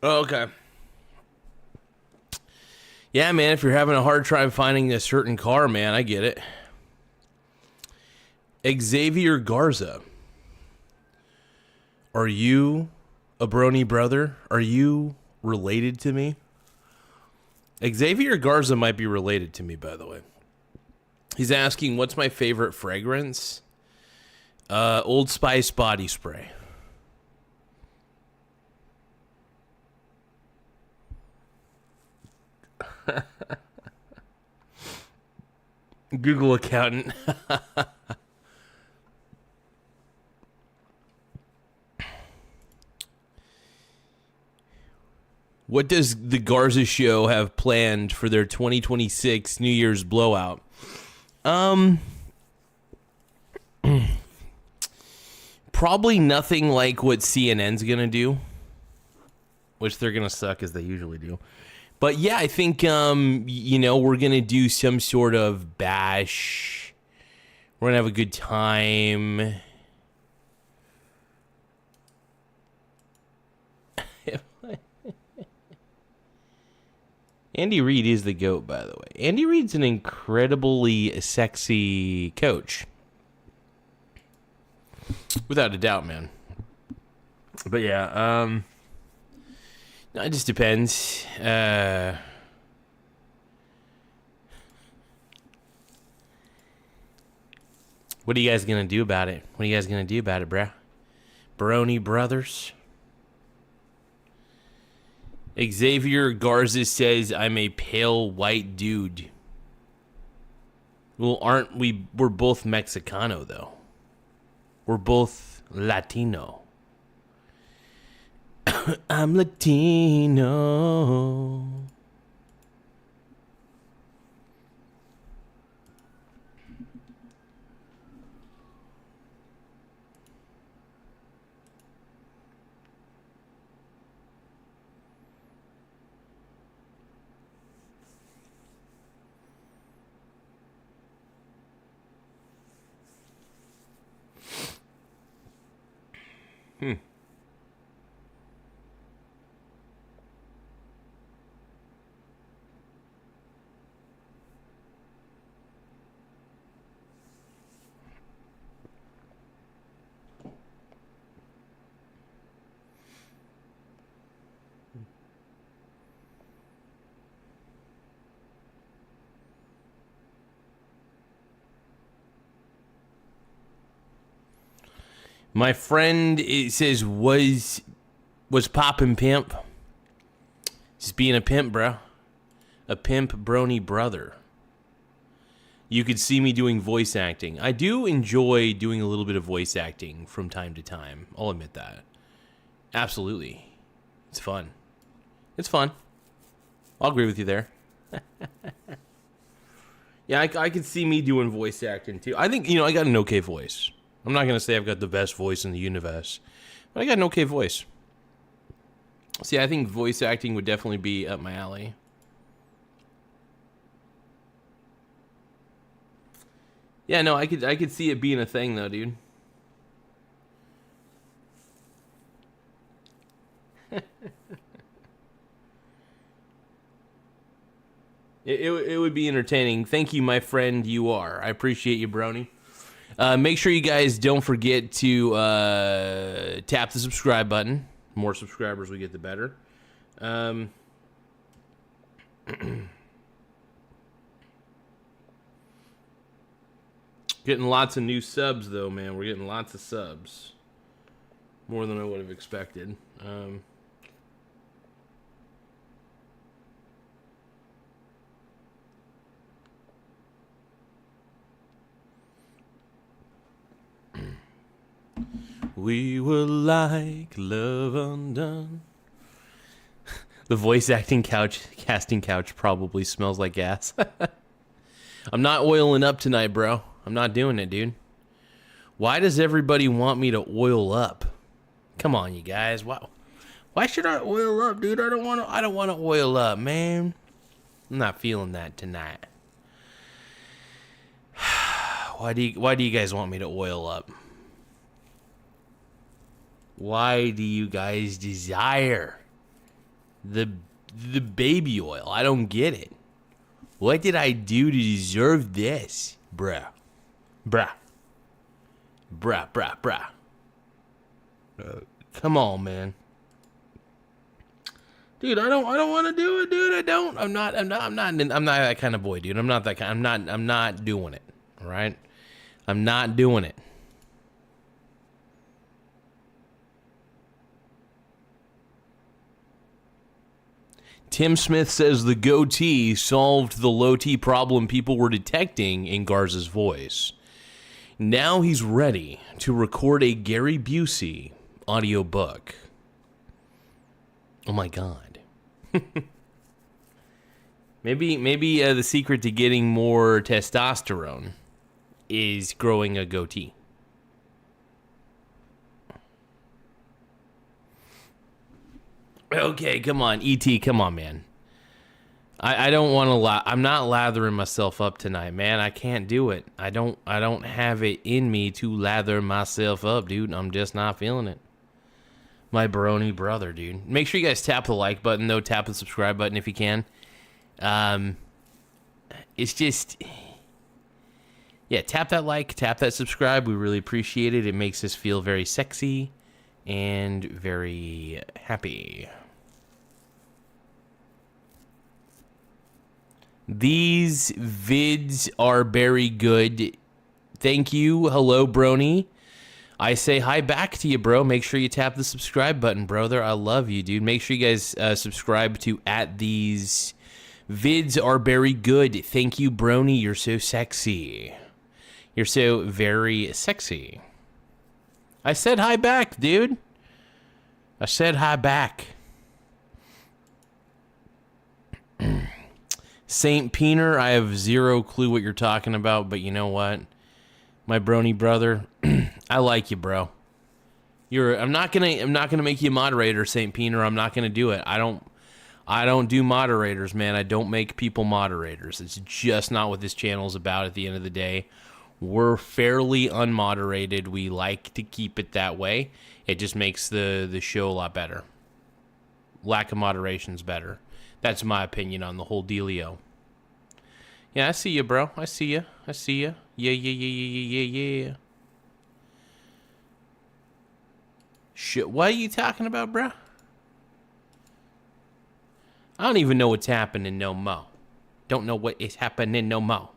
S1: Oh, okay. Yeah, man, if you're having a hard time finding a certain car, man, I get it. Xavier Garza. Are you a brony brother? Are you related to me? Xavier Garza might be related to me, by the way. He's asking, what's my favorite fragrance? Old Spice body spray. Google accountant. What does the Garza Show have planned for their 2026 New Year's blowout? Probably nothing like what CNN's gonna do, which they're gonna suck as they usually do. But yeah, I think we're gonna do some sort of bash. We're gonna have a good time. Andy Reid is the GOAT, by the way. Andy Reid's an incredibly sexy coach. Without a doubt, man. But yeah, it just depends. What are you guys gonna do about it? What are you guys gonna do about it, bruh? Baroni Brothers? Xavier Garza says, I'm a pale white dude. Well, aren't we? We're both Mexicano, though. We're both Latino. I'm Latino. My friend, it says, was poppin' pimp. Just being a pimp, bro. A pimp brony brother. You could see me doing voice acting. I do enjoy doing a little bit of voice acting from time to time. I'll admit that. Absolutely. It's fun. It's fun. I'll agree with you there. Yeah, I could see me doing voice acting too. I think, I got an okay voice. I'm not going to say I've got the best voice in the universe, but I got an okay voice. See, I think voice acting would definitely be up my alley. Yeah, no, I could see it being a thing though, dude. It would be entertaining. Thank you, my friend. You are. I appreciate you, brony. Make sure you guys don't forget to tap the subscribe button. The more subscribers we get, the better. Getting lots of new subs, though, man. We're getting lots of subs. More than I would have expected. We were like love undone. The voice acting casting couch probably smells like gas. I'm not oiling up tonight, bro. I'm not doing it, dude. Why does everybody want me to oil up? Come on, you guys. Why should I oil up, dude? I don't want to oil up, man. I'm not feeling that tonight. Why do you guys want me to oil up? Why do you guys desire The baby oil. I don't get it. What did I do to deserve this? Bruh. Come on, man. Dude, I don't want to do it, dude. I'm not that kind of boy, dude. I'm not doing it. All right? I'm not doing it. Tim Smith says the goatee solved the low T problem people were detecting in Garza's voice. Now he's ready to record a Gary Busey audiobook. Oh my God. maybe the secret to getting more testosterone is growing a goatee. Okay, come on, E.T., come on, man. I don't want to I'm not lathering myself up tonight, man. I can't do it. I don't have it in me to lather myself up, dude. I'm just not feeling it. My brony brother, dude. Make sure you guys tap the like button, though. Tap the subscribe button if you can. It's just... Yeah, tap that like, tap that subscribe. We really appreciate it. It makes us feel very sexy and very happy. These vids are very good. Thank you. Hello, Brony. I say hi back to you, bro. Make sure you tap the subscribe button, brother. I love you, dude. Make sure you guys subscribe to @these vids are very good. Thank you, Brony. You're so sexy. You're so very sexy. I said hi back, dude. I said hi back. Saint Peener, I have zero clue what you're talking about, but you know what? My brony brother, I like you, bro. I'm not gonna make you a moderator, Saint Peener. I'm not gonna do it. I don't do moderators, man. I don't make people moderators. It's just not what this channel's about at the end of the day. We're fairly unmoderated. We like to keep it that way. It just makes the show a lot better. Lack of moderation's better. That's my opinion on the whole dealio. Yeah, I see you, bro. I see you. I see you. Yeah. Shit, what are you talking about, bro? I don't even know what's happening no mo. Don't know what is happening no mo.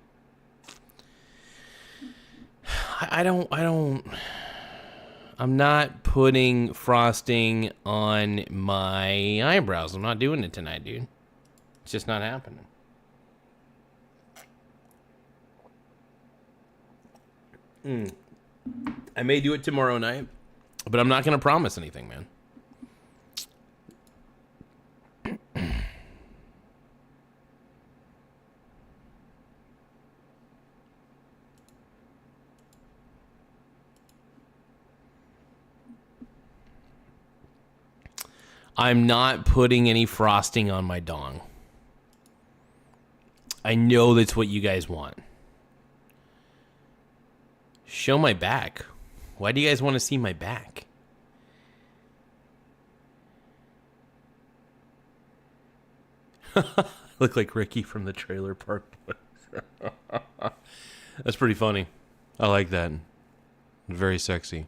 S1: I'm not putting frosting on my eyebrows. I'm not doing it tonight, dude. It's just not happening. I may do it tomorrow night, but I'm not going to promise anything, man. I'm not putting any frosting on my dong. I know that's what you guys want. Show my back. Why do you guys want to see my back? Look like Ricky from the Trailer Park Boys. That's pretty funny. I like that. Very sexy.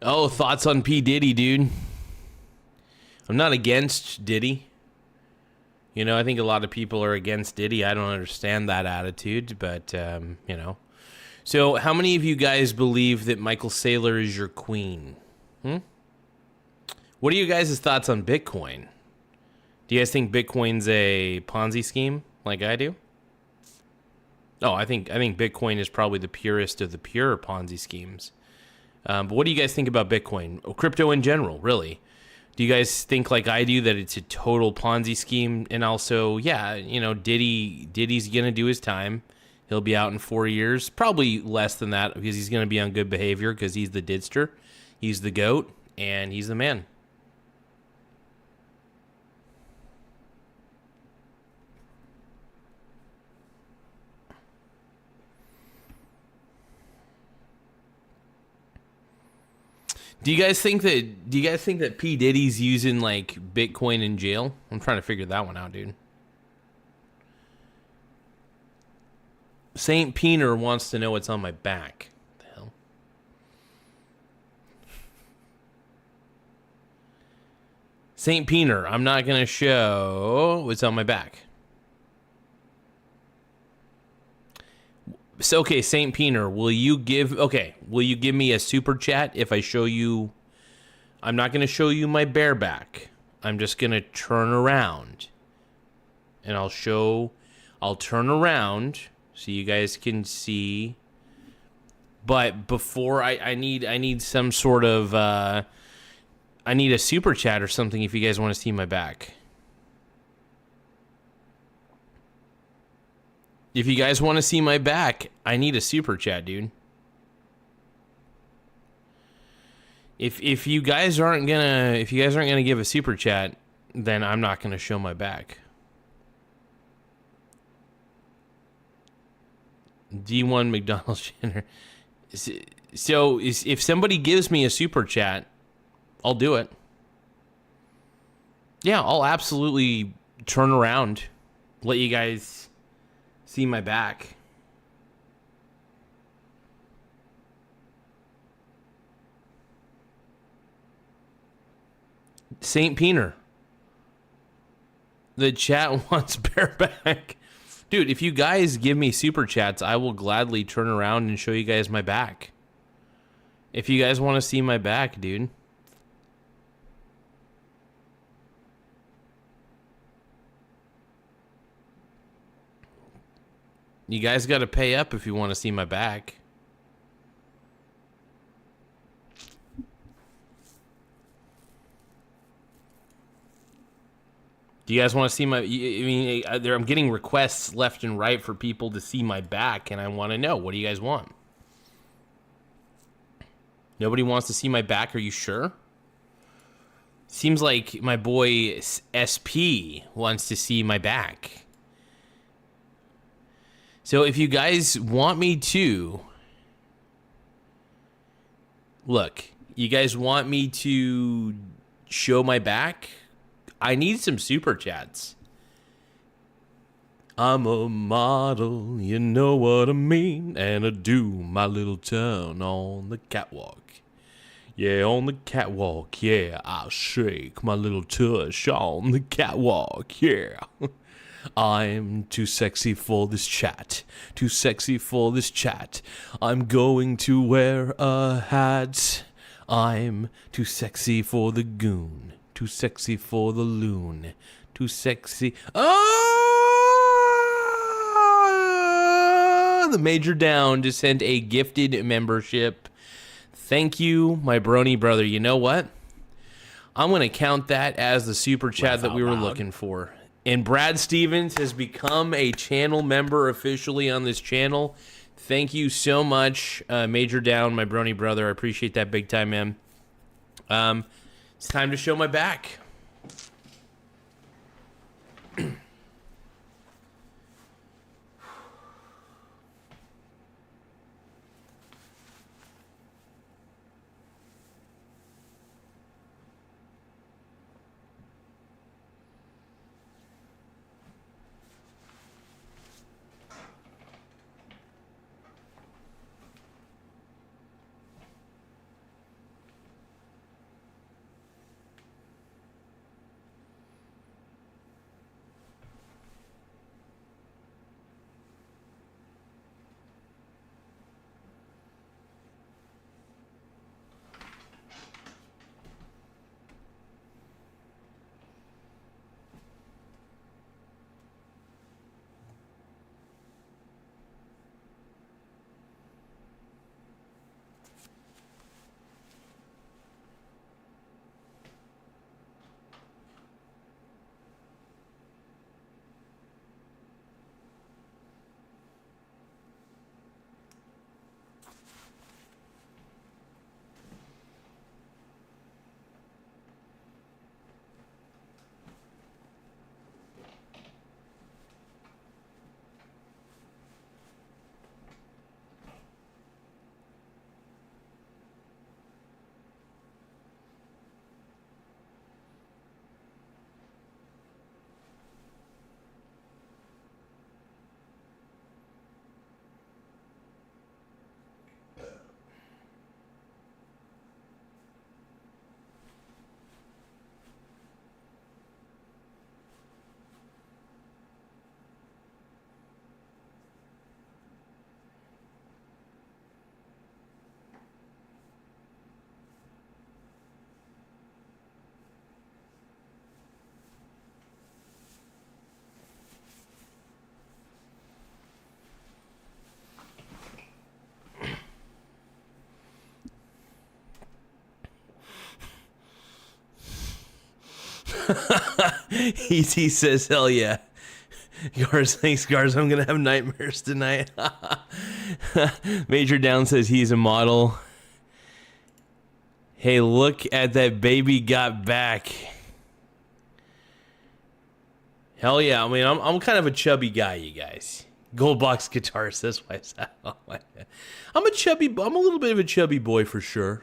S1: Oh, thoughts on P. Diddy, dude? I'm not against Diddy. You know, I think a lot of people are against Diddy. I don't understand that attitude, but, you know. So, how many of you guys believe that Michael Saylor is your queen? What are you guys' thoughts on Bitcoin? Do you guys think Bitcoin's a Ponzi scheme like I do? Oh, I think Bitcoin is probably the purest of the pure Ponzi schemes. But what do you guys think about Bitcoin? Or crypto in general, really? Do you guys think like I do that it's a total Ponzi scheme? And also, yeah, Diddy's gonna do his time. He'll be out in 4 years, probably less than that because he's gonna be on good behavior because he's the didster, he's the goat, and he's the man. Do you guys think that P Diddy's using like Bitcoin in jail? I'm trying to figure that one out, dude. Saint Peter wants to know what's on my back. What the hell? Saint Peter, I'm not gonna show what's on my back. So, okay, Saint Peter, will you give me a super chat if I show you? I'm not going to show you my bareback. I'm just going to turn around. And I'll turn around so you guys can see. But before I need some sort of I need a super chat or something if you guys want to see my back. If you guys want to see my back, I need a super chat, dude. If you guys aren't gonna give a super chat, then I'm not gonna show my back. D1 McDonald's Jenner. So if somebody gives me a super chat, I'll do it. Yeah, I'll absolutely turn around, let you guys see my back. Saint Peter. The chat wants bareback. Dude, if you guys give me super chats, I will gladly turn around and show you guys my back. If you guys want to see my back, dude. You guys got to pay up if you want to see my back. Do you guys want to see my... I mean, I'm getting requests left and right for people to see my back, and I want to know. What do you guys want? Nobody wants to see my back? Are you sure? Seems like my boy SP wants to see my back. So if you guys want me to... Look, you guys want me to show my back? I need some super chats. I'm a model, you know what I mean, and I do my little turn on the catwalk. Yeah, on the catwalk, yeah, I'll shake my little tush on the catwalk, yeah. I'm too sexy for this chat, too sexy for this chat. I'm going to wear a hat. I'm too sexy for the goon, too sexy for the loon, too sexy. Oh! The Major Down just sent a gifted membership. Thank you, my brony brother. You know what? I'm going to count that as the super chat that we were looking for. And Brad Stevens has become a channel member officially on this channel. Thank you so much, Major Down, my brony brother. I appreciate that big time, man. It's time to show my back. E.T. says, hell yeah. Garz, thanks, Garz. I'm going to have nightmares tonight. Major Down says he's a model. Hey, look at that baby got back. Hell yeah. I mean, I'm kind of a chubby guy, you guys. Gold Box Guitar says, I'm a little bit of a chubby boy for sure.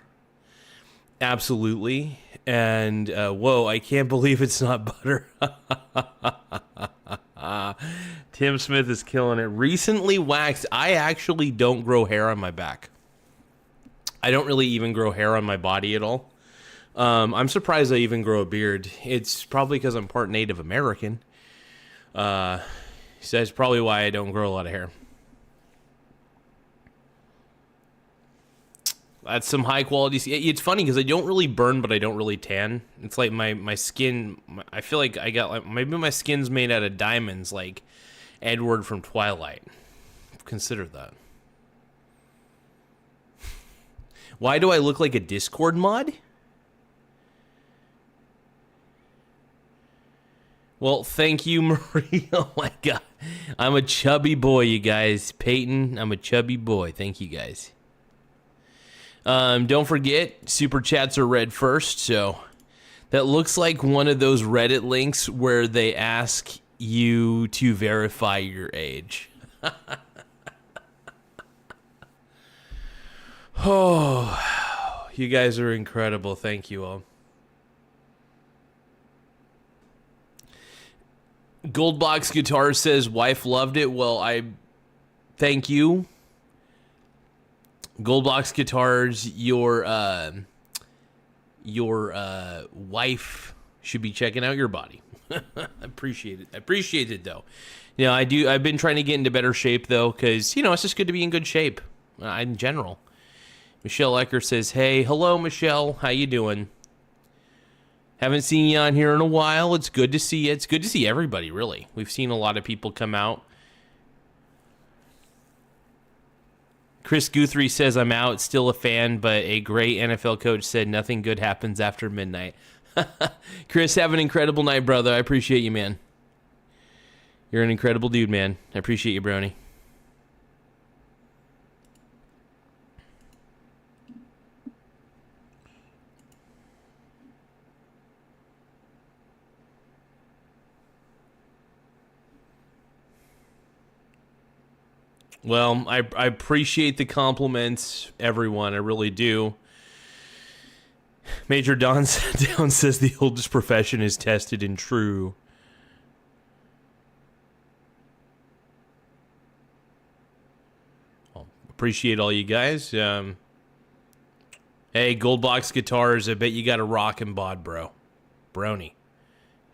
S1: Absolutely. And, whoa, I can't believe it's not butter. Tim Smith is killing it. Recently waxed. I actually don't grow hair on my back. I don't really even grow hair on my body at all. I'm surprised I even grow a beard. It's probably because I'm part Native American. So that's probably why I don't grow a lot of hair. That's some high quality. It's funny because I don't really burn, but I don't really tan. It's like my skin. I feel like I got like maybe my skin's made out of diamonds, like Edward from Twilight. Consider that. Why do I look like a Discord mod? Well, thank you, Marie. Oh my god, I'm a chubby boy, you guys. Peyton, I'm a chubby boy. Thank you, guys. Don't forget, super chats are read first, so that looks like one of those Reddit links where they ask you to verify your age. Oh, you guys are incredible. Thank you all. Goldbox Guitar says, wife loved it. Well, I thank you. Goldbox Guitars, your wife should be checking out your body. I appreciate it. I appreciate it, though. You know, I've been trying to get into better shape, though, because, you know, it's just good to be in good shape in general. Michelle Ecker says, hey, hello, Michelle. How you doing? Haven't seen you on here in a while. It's good to see you. It's good to see everybody, really. We've seen a lot of people come out. Chris Guthrie says, I'm out, still a fan, but a great NFL coach said nothing good happens after midnight. Chris, have an incredible night, brother. I appreciate you, man. You're an incredible dude, man. I appreciate you, Brony. Well, I appreciate the compliments, everyone. I really do. Major Don Down says the oldest profession is tested and true. Well, appreciate all you guys. Hey, Goldbox Guitars, I bet you got a rockin' bod, bro. Brony. I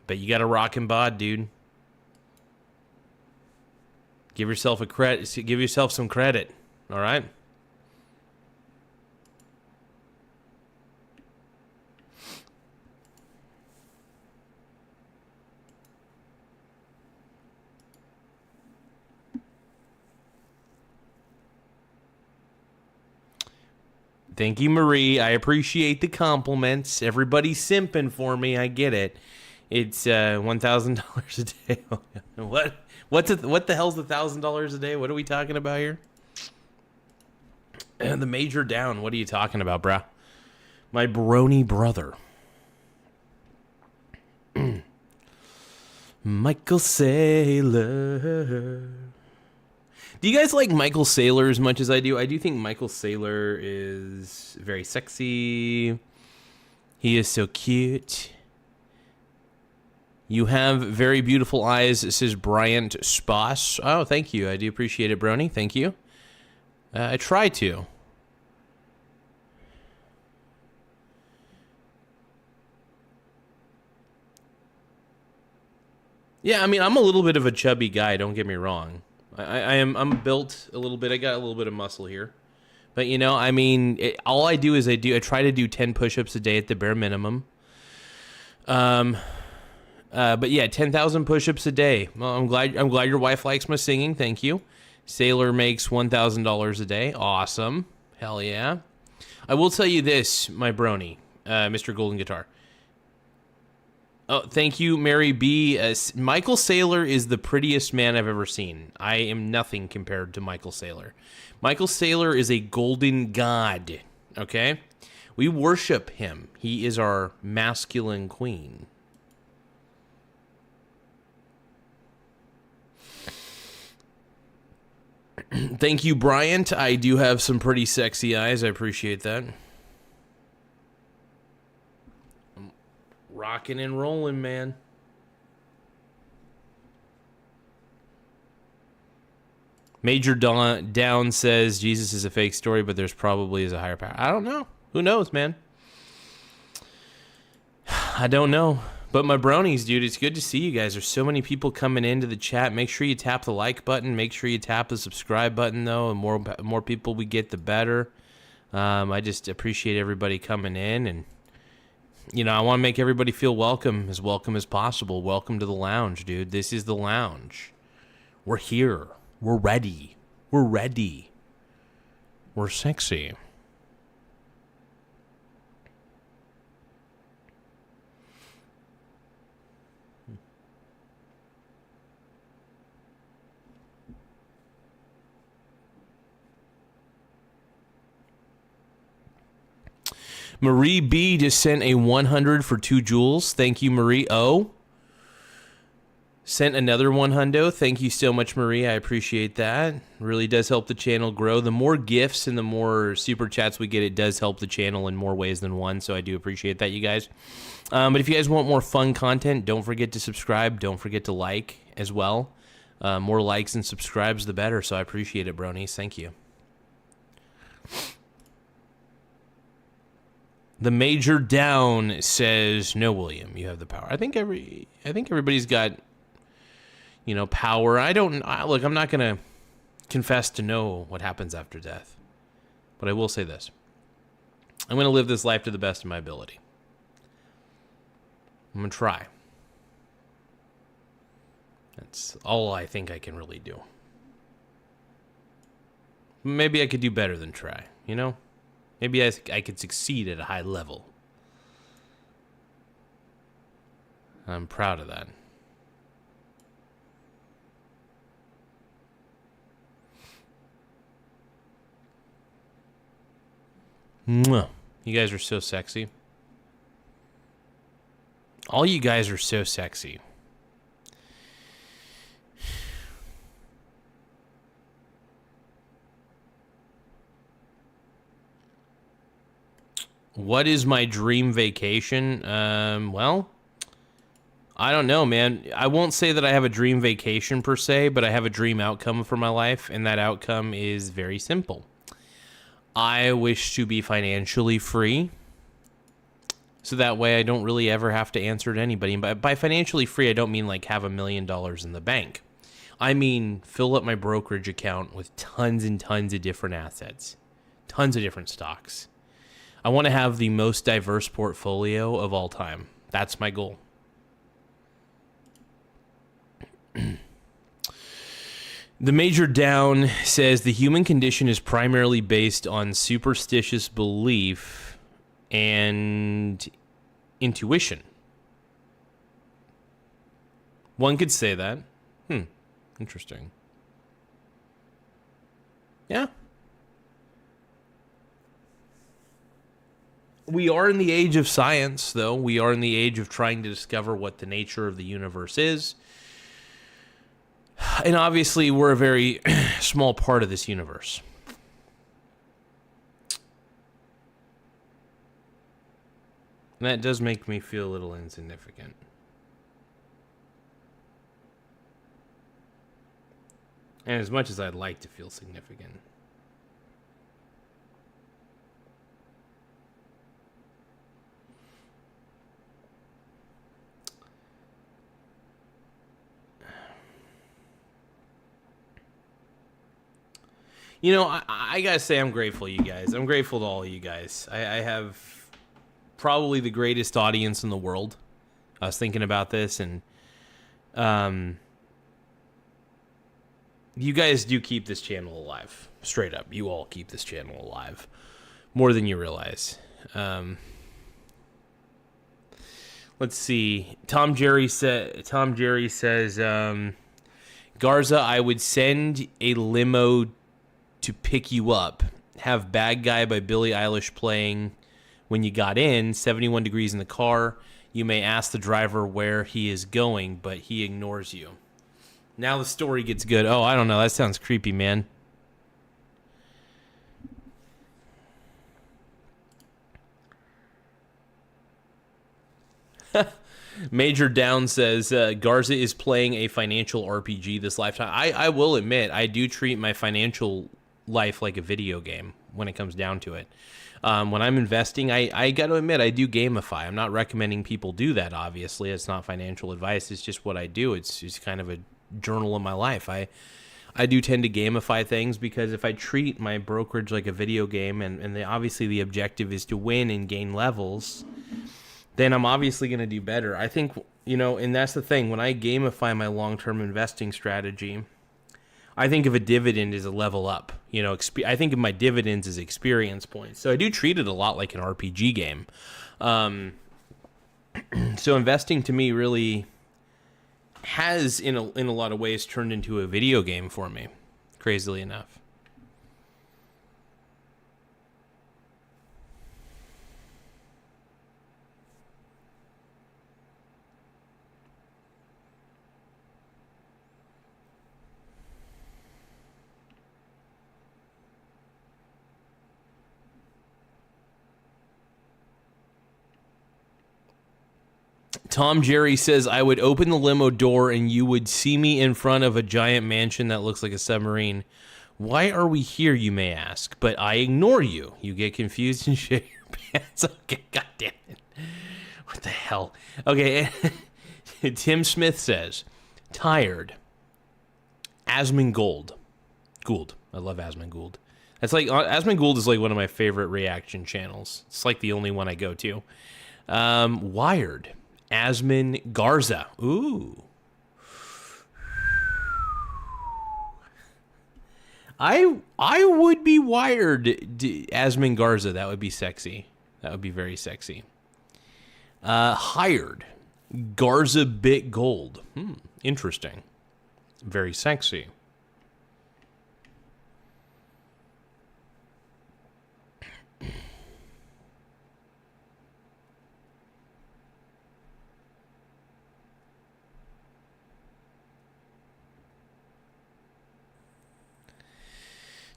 S1: bet you got a rockin' bod, dude. Give yourself a credit. Give yourself some credit. All right. Thank you, Marie. I appreciate the compliments. Everybody's simping for me. I get it. It's $1,000 a day. What? What the hell's $1,000 a day? What are we talking about here? The Major Down. What are you talking about, brah? My brony brother. Michael Saylor. Do you guys like Michael Saylor as much as I do? I do think Michael Saylor is very sexy. He is so cute. You have very beautiful eyes. It says Bryant Sposs. Oh, thank you. I do appreciate it, Brony. Thank you. I try to. Yeah, I mean, I'm a little bit of a chubby guy. Don't get me wrong. I'm built a little bit. I got a little bit of muscle here. But, you know, I mean, all I do is I try to do 10 push-ups a day at the bare minimum. But yeah, 10,000 push-ups a day. Well, I'm glad your wife likes my singing. Thank you. Sailor makes $1,000 a day. Awesome. Hell yeah. I will tell you this, my brony, Mr. Golden Guitar. Oh, thank you, Mary B. Michael Saylor is the prettiest man I've ever seen. I am nothing compared to Michael Saylor. Michael Saylor is a golden god, okay? We worship him. He is our masculine queen. Thank you, Bryant. I do have some pretty sexy eyes. I appreciate that. I'm rocking and rolling, man. Major Down says Jesus is a fake story, but there's probably is a higher power. I don't know. Who knows, man? I don't know. But my bronies, dude, it's good to see you guys. There's so many people coming into the chat. Make sure you tap the like button. Make sure you tap the subscribe button, though. And more people we get, the better. I just appreciate everybody coming in. And, you know, I want to make everybody feel welcome as possible. Welcome to the lounge, dude. This is the lounge. We're here. We're ready. We're ready. We're sexy. Marie B just sent a 100 for 2 jewels. Thank you, Marie O. Sent another 100. Thank you so much, Marie. I appreciate that. Really does help the channel grow. The more gifts and the more super chats we get, it does help the channel in more ways than one. So I do appreciate that, you guys. But if you guys want more fun content, don't forget to subscribe. Don't forget to like as well. More likes and subscribes, the better. So I appreciate it, bronies. Thank you. The Major Down says, "No, William, you have the power." I think everybody's got, you know, power. Look, I'm not going to confess to know what happens after death. But I will say this. I'm going to live this life to the best of my ability. I'm going to try. That's all I think I can really do. Maybe I could do better than try, you know? Maybe I could succeed at a high level. I'm proud of that. Mwah. You guys are so sexy. All you guys are so sexy. What is my dream vacation? Well, I don't know, man. I won't say that I have a dream vacation per se, but I have a dream outcome for my life, and that outcome is very simple. I wish to be financially free, so that way I don't really ever have to answer to anybody. But by financially free, I don't mean like have $1 million in the bank. I mean fill up my brokerage account with tons and tons of different assets, tons of different stocks. I want to have the most diverse portfolio of all time. That's my goal. The Major Down says the human condition is primarily based on superstitious belief and intuition. One could say that. Interesting. Yeah. We are in the age of science, though. We are in the age of trying to discover what the nature of the universe is. And obviously, we're a very small part of this universe. And that does make me feel a little insignificant. And as much as I'd like to feel significant. You know, I gotta say I'm grateful, you guys. I'm grateful to all of you guys. I have probably the greatest audience in the world. I was thinking about this, and you guys do keep this channel alive. Straight up, you all keep this channel alive. More than you realize. Let's see. Tom Jerry says, Garza, I would send a limo to pick you up. Have Bad Guy by Billie Eilish playing when you got in, 71 degrees in the car. You may ask the driver where he is going, but he ignores you. Now the story gets good. Oh, I don't know. That sounds creepy, man. Major Down says, Garza is playing a financial RPG this lifetime. I will admit, I do treat my financial life like a video game when it comes down to it. When I'm investing, I got to admit, I do gamify. I'm not recommending people do that, obviously. It's not financial advice. It's just what I do. It's just kind of a journal of my life. I do tend to gamify things because if I treat my brokerage like a video game and obviously the objective is to win and gain levels, then I'm obviously going to do better. I think, and that's the thing. When I gamify my long-term investing strategy, I think of a dividend as a level up. I think of my dividends as experience points. So I do treat it a lot like an RPG game. So investing to me really has, in a lot of ways, turned into a video game for me, crazily enough. Tom Jerry says, I would open the limo door and you would see me in front of a giant mansion that looks like a submarine. Why are we here, you may ask? But I ignore you. You get confused and shit your pants. Okay, goddamn it. What the hell? Okay, Tim Smith says, tired. Asmongold. Gould. I love Asmongold. That's like, Asmongold is like one of my favorite reaction channels. It's like the only one I go to. Wired. Asmon Garza. Ooh. I would be wired, Asmon Garza. That would be sexy. That would be very sexy. Hired. Garza Bit Gold. Interesting. Very sexy.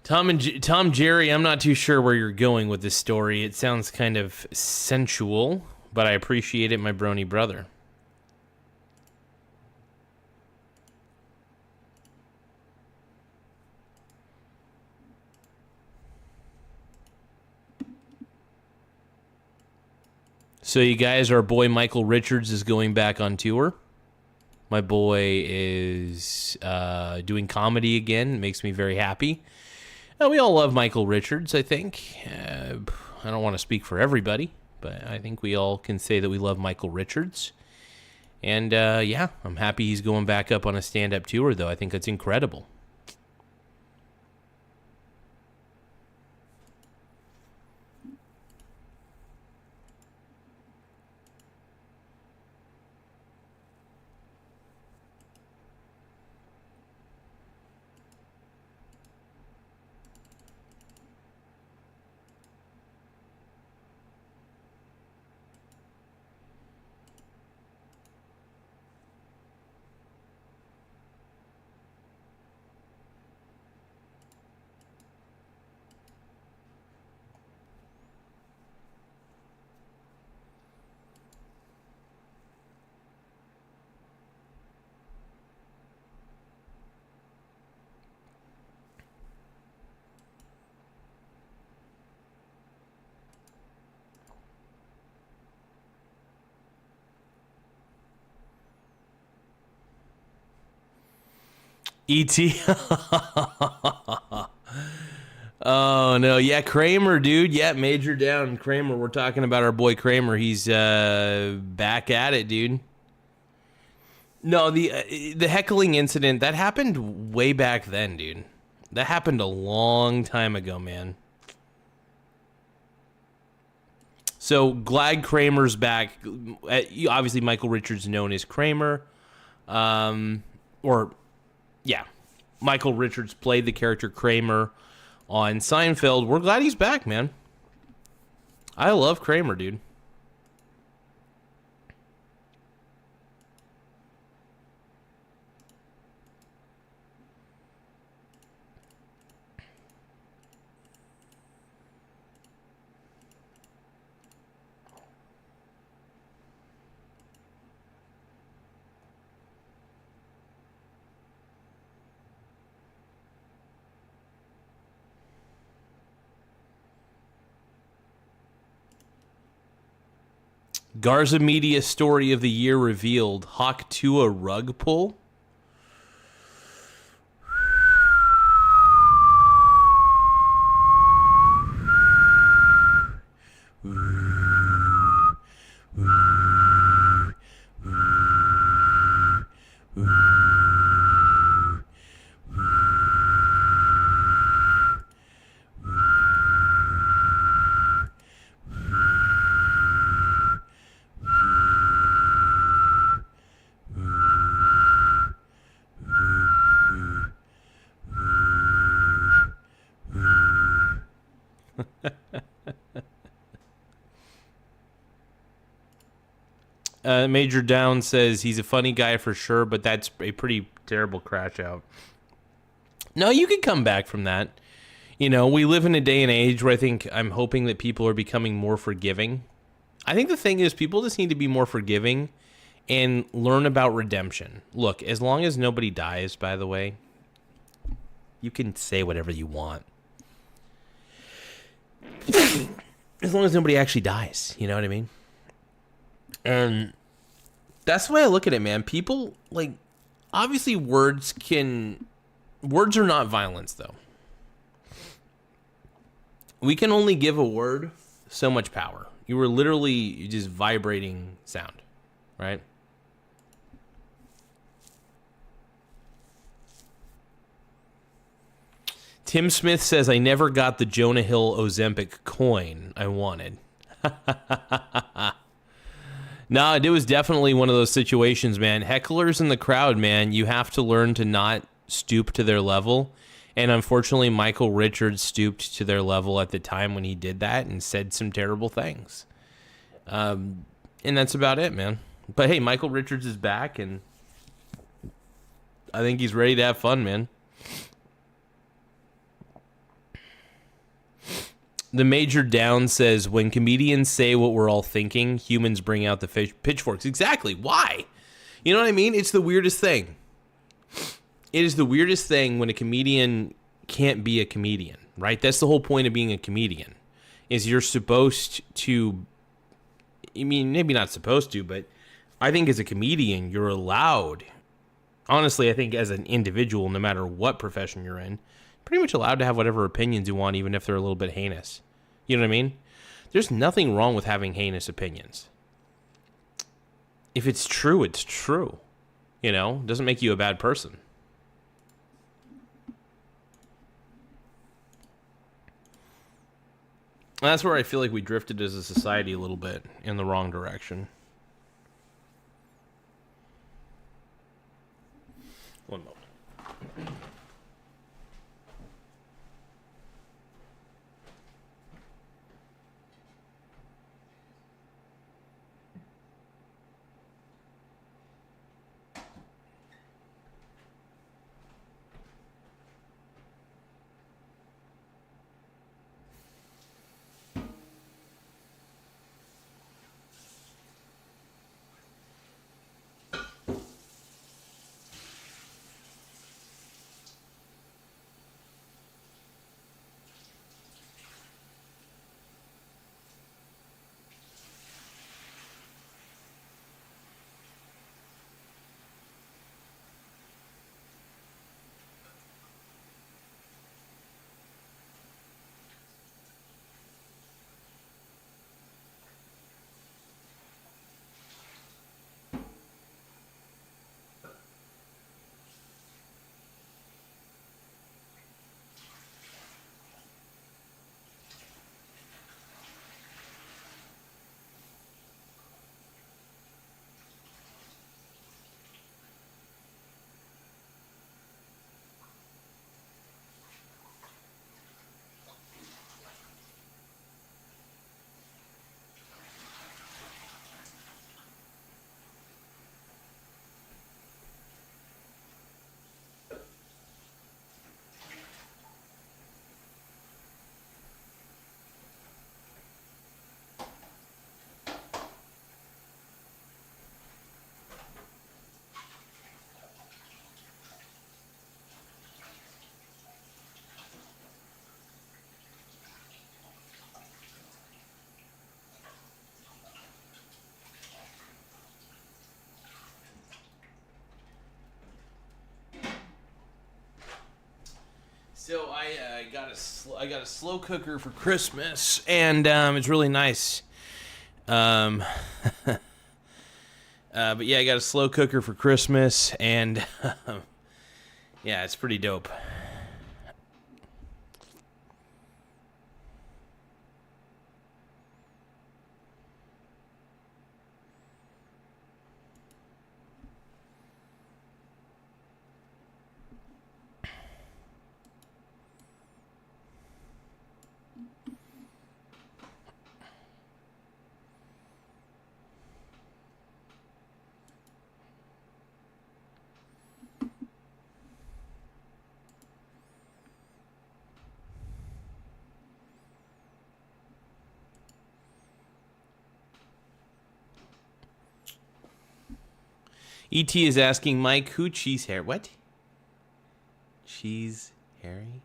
S1: Tom Jerry, I'm not too sure where you're going with this story. It sounds kind of sensual, but I appreciate it, my brony brother. So you guys, our boy Michael Richards is going back on tour. My boy is doing comedy again. It makes me very happy. We all love Michael Richards, I think. I don't want to speak for everybody, but I think we all can say that we love Michael Richards. And, yeah, I'm happy he's going back up on a stand-up tour, though. I think that's incredible. E.T. Oh, no. Yeah, Kramer, dude. Yeah, Major Down. Kramer. We're talking about our boy Kramer. He's back at it, dude. No, the heckling incident, that happened way back then, dude. That happened a long time ago, man. So glad Kramer's back. Obviously, Michael Richards known as Kramer. Michael Richards played the character Kramer on Seinfeld. We're glad he's back, man. I love Kramer, dude. Garza Media Story of the Year revealed. Hawk Tua rug pull. Major Down says he's a funny guy for sure, but that's a pretty terrible crash out. No, you could come back from that. You know, we live in a day and age where I'm hoping that people are becoming more forgiving. I think the thing is people just need to be more forgiving and learn about redemption. Look, as long as nobody dies, by the way, you can say whatever you want. As long as nobody actually dies, you know what I mean? And that's the way I look at it, man. People, like, obviously words are not violence, though. We can only give a word so much power. You were literally just vibrating sound, right? Tim Smith says, I never got the Jonah Hill Ozempic coin I wanted. No, it was definitely one of those situations, man. Hecklers in the crowd, man, you have to learn to not stoop to their level. And unfortunately, Michael Richards stooped to their level at the time when he did that and said some terrible things. And that's about it, man. But hey, Michael Richards is back, and I think he's ready to have fun, man. The Major Down says, when comedians say what we're all thinking, humans bring out the pitchforks. Exactly. Why? You know what I mean? It's the weirdest thing. It is the weirdest thing when a comedian can't be a comedian, right? That's the whole point of being a comedian, is you're supposed to, I mean, maybe not supposed to, but I think as a comedian, you're allowed, honestly, I think as an individual, no matter what profession you're in, pretty much allowed to have whatever opinions you want, even if they're a little bit heinous. You know what I mean? There's nothing wrong with having heinous opinions. If it's true, it's true. You know, it doesn't make you a bad person. And that's where I feel like we drifted as a society a little bit in the wrong direction. One moment. I got a slow cooker for Christmas, and it's really nice. But yeah, I got a slow cooker for Christmas, and yeah, it's pretty dope. ET is asking Mike, who Cheese Harry? What? Cheese Harry?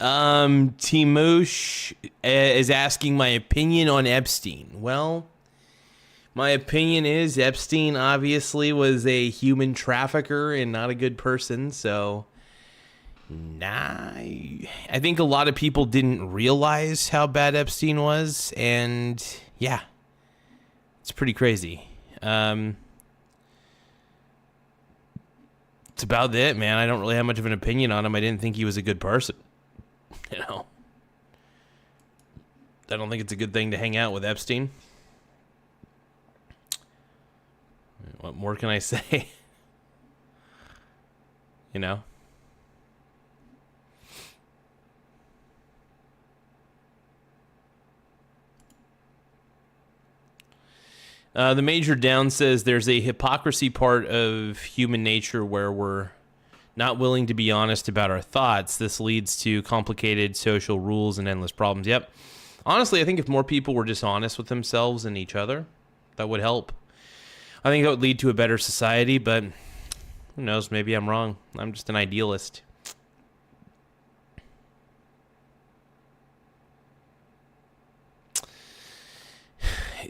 S1: Timoosh is asking my opinion on Epstein. Well, my opinion is Epstein obviously was a human trafficker and not a good person, so I think a lot of people didn't realize how bad Epstein was, and yeah. It's pretty crazy. It's about it, man. I don't really have much of an opinion on him. I didn't think he was a good person. You know? I don't think it's a good thing to hang out with Epstein. What more can I say? You know? The Major Down says there's a hypocrisy part of human nature where we're not willing to be honest about our thoughts. This leads to complicated social rules and endless problems. Yep. Honestly, I think if more people were dishonest with themselves and each other, that would help. I think that would lead to a better society, but who knows? Maybe I'm wrong. I'm just an idealist.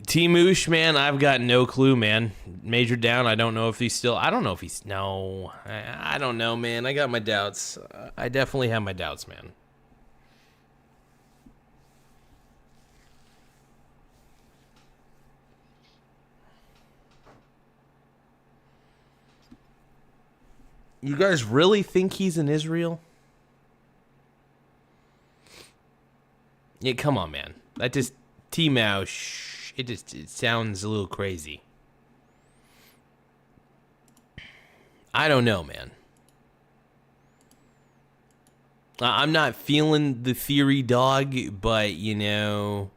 S1: Timoosh, man, I've got no clue, man. Major Down, I don't know if he's still... I don't know, man. I got my doubts. I definitely have my doubts, man. You guys really think he's in Israel? Yeah, come on, man. That just... Timoosh... It sounds a little crazy. I don't know, man. I'm not feeling the theory, dog, but you know,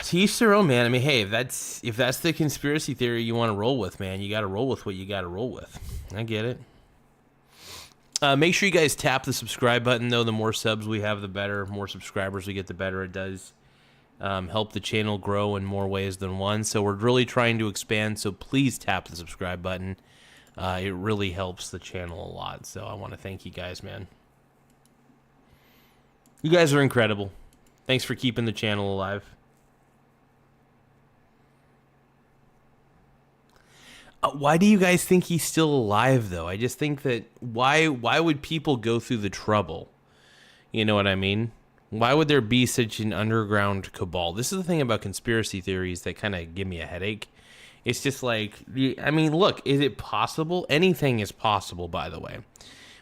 S1: to each their own, man. I mean, hey, if that's the conspiracy theory you want to roll with, man, you got to roll with what you got to roll with. I get it. Make sure you guys tap the subscribe button, though. The more subs we have, the better. The more subscribers we get, the better it does. Help the channel grow in more ways than one. So we're really trying to expand, so please tap the subscribe button. It really helps the channel a lot. So I want to thank you guys, man. You guys are incredible. Thanks for keeping the channel alive. Why do you guys think he's still alive, though? I just think that why would people go through the trouble? You know what I mean? Why would there be such an underground cabal? This is the thing about conspiracy theories that kind of give me a headache. It's just like, I mean, look, is it possible? Anything is possible, by the way.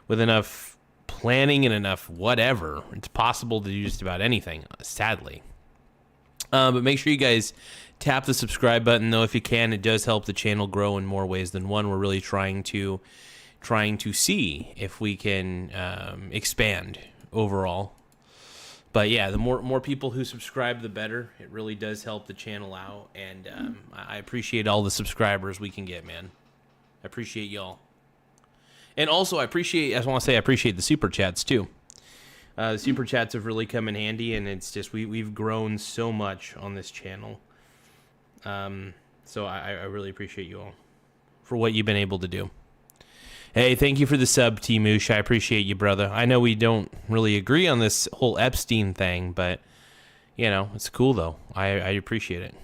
S1: With enough planning and enough whatever, it's possible to do just about anything, sadly. But make sure you guys tap the subscribe button, though, if you can. It does help the channel grow in more ways than one. We're really trying to see if we can expand overall. But yeah, the more people who subscribe, the better. It really does help the channel out, and I appreciate all the subscribers we can get, man. I appreciate y'all. And also, I appreciate the super chats too. The super chats have really come in handy, and it's just we've grown so much on this channel. So I really appreciate you all for what you've been able to do. Hey, thank you for the sub, Timoosh. I appreciate you, brother. I know we don't really agree on this whole Epstein thing, but, you know, it's cool, though. I appreciate it.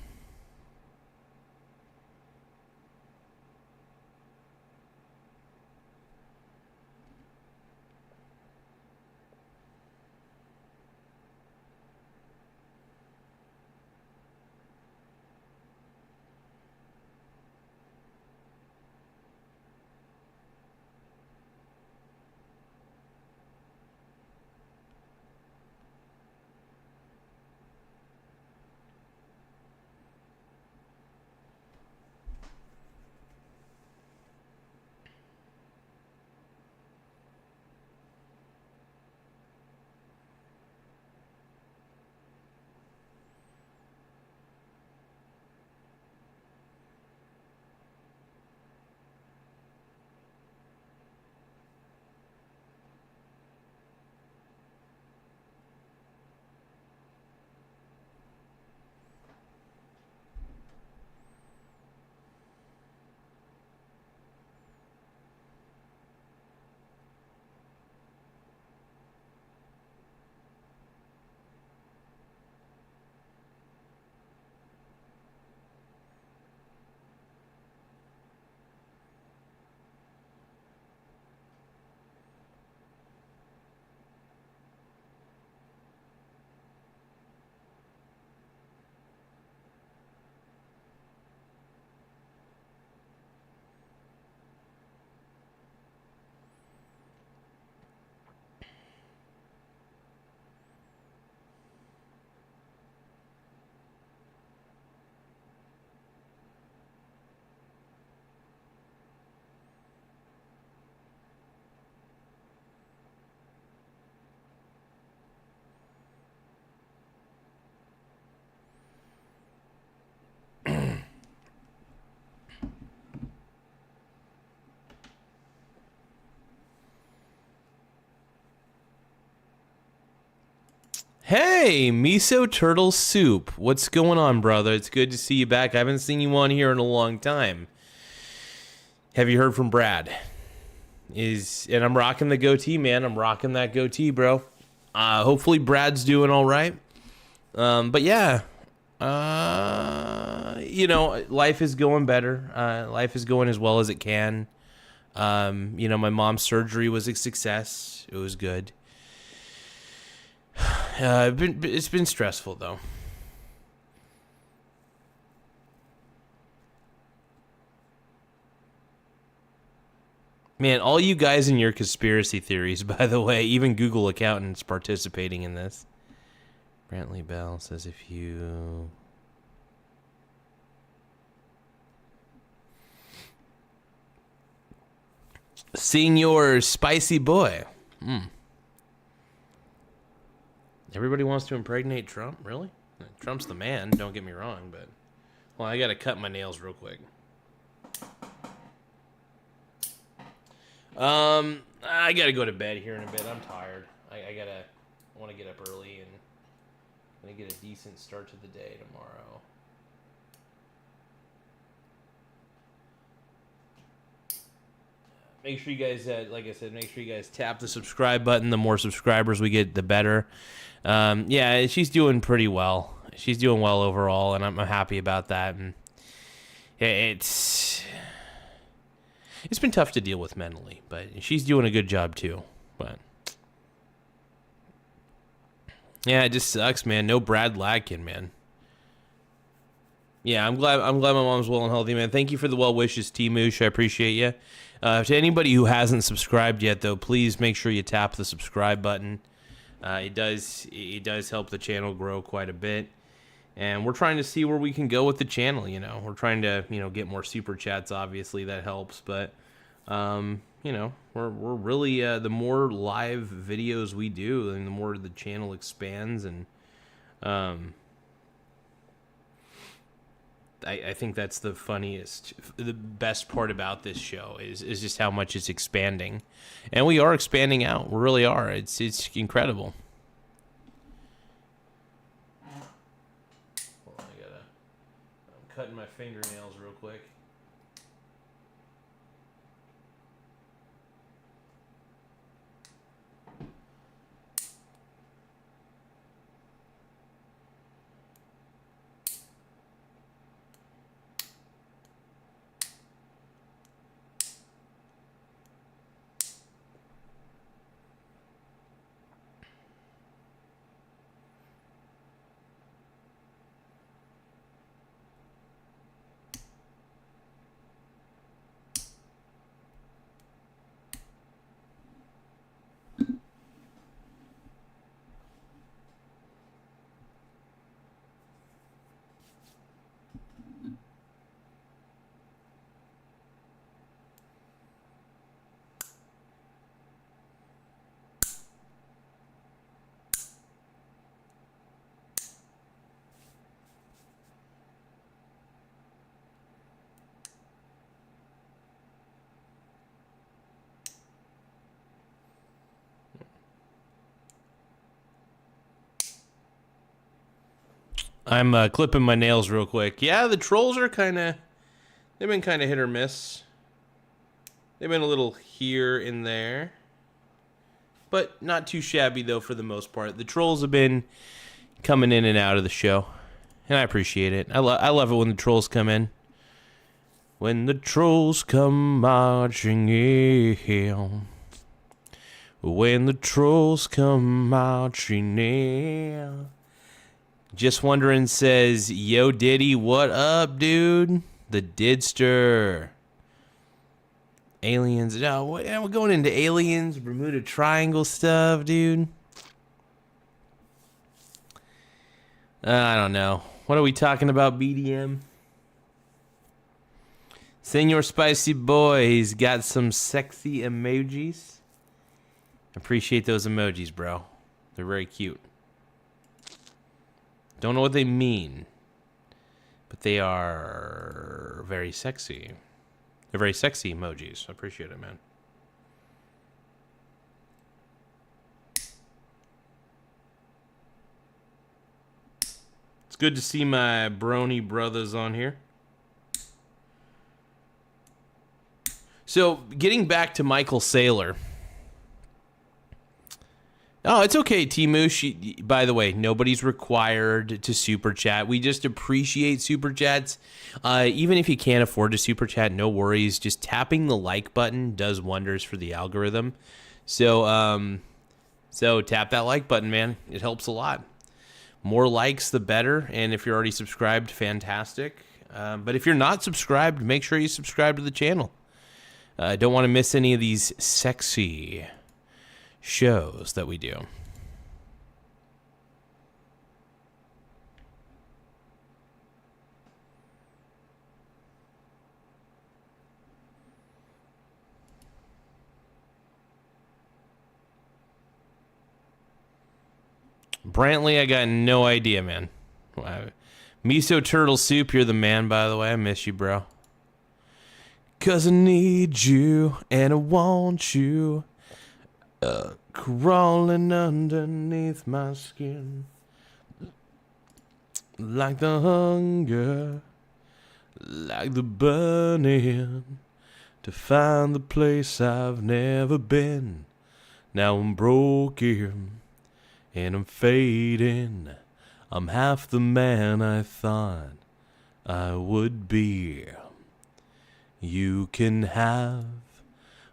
S1: Hey, Miso Turtle Soup. What's going on, brother? It's good to see you back. I haven't seen you on here in a long time. Have you heard from Brad? And I'm rocking the goatee, man. I'm rocking that goatee, bro. Hopefully Brad's doing all right. But yeah, life is going better. Life is going as well as it can. My mom's surgery was a success. It was good. It's been stressful though. Man, all you guys in your conspiracy theories, by the way, even Google accountants participating in this. Brantley Bell says if you... Senior Spicy Boy. Everybody wants to impregnate Trump? Really? Trump's the man, don't get me wrong, but... Well, I gotta cut my nails real quick. I gotta go to bed here in a bit. I'm tired. I want to get up early and gonna get a decent start to the day tomorrow. Make sure you guys, like I said, make sure you guys tap the subscribe button. The more subscribers we get, the better. Yeah, she's doing pretty well. She's doing well overall, and I'm happy about that. And it's been tough to deal with mentally, but she's doing a good job too. But yeah, it just sucks, man. No Brad Ladkin, man. Yeah, I'm glad my mom's well and healthy, man. Thank you for the well wishes, T-Moosh. I appreciate you. To anybody who hasn't subscribed yet, though, please make sure you tap the subscribe button. It does help the channel grow quite a bit. And we're trying to see where we can go with the channel, We're trying to, get more super chats, obviously, that helps. But, we're really, the more live videos we do, and the more the channel expands. And I think that's the best part about this show is just how much it's expanding. And we are expanding out. We really are. It's incredible. I'm cutting my fingernails real quick. I'm clipping my nails real quick. Yeah, the trolls are they've been kind of hit or miss. They've been a little here and there. But not too shabby, though, for the most part. The trolls have been coming in and out of the show. And I appreciate it. I love it when the trolls come in. When the trolls come marching in. When the trolls come marching in. Just Wondering says, yo, Diddy, what up, dude? The Didster. Aliens. No, we're going into aliens, Bermuda Triangle stuff, dude. I don't know. What are we talking about, BDM? Senor Spicy Boy, he's got some sexy emojis. Appreciate those emojis, bro. They're very cute. Don't know what they mean, but they are very sexy. They're very sexy emojis. I appreciate it, man. It's good to see my brony brothers on here. So, getting back to Michael Saylor. Oh, it's okay, Timu. By the way, nobody's required to super chat. We just appreciate super chats. Even if you can't afford to super chat, no worries. Just tapping the like button does wonders for the algorithm. So tap that like button, man. It helps a lot. More likes, the better. And if you're already subscribed, fantastic. But if you're not subscribed, make sure you subscribe to the channel. Don't want to miss any of these sexy shows that we do. Brantley, I got no idea, man. Miso Turtle Soup, you're the man, by the way. I miss you, bro. 'Cause I need you and I want you. Crawling underneath my skin, like the hunger, like the burning, to find the place I've never been. Now I'm broken and I'm fading. I'm half the man I thought I would be. You can have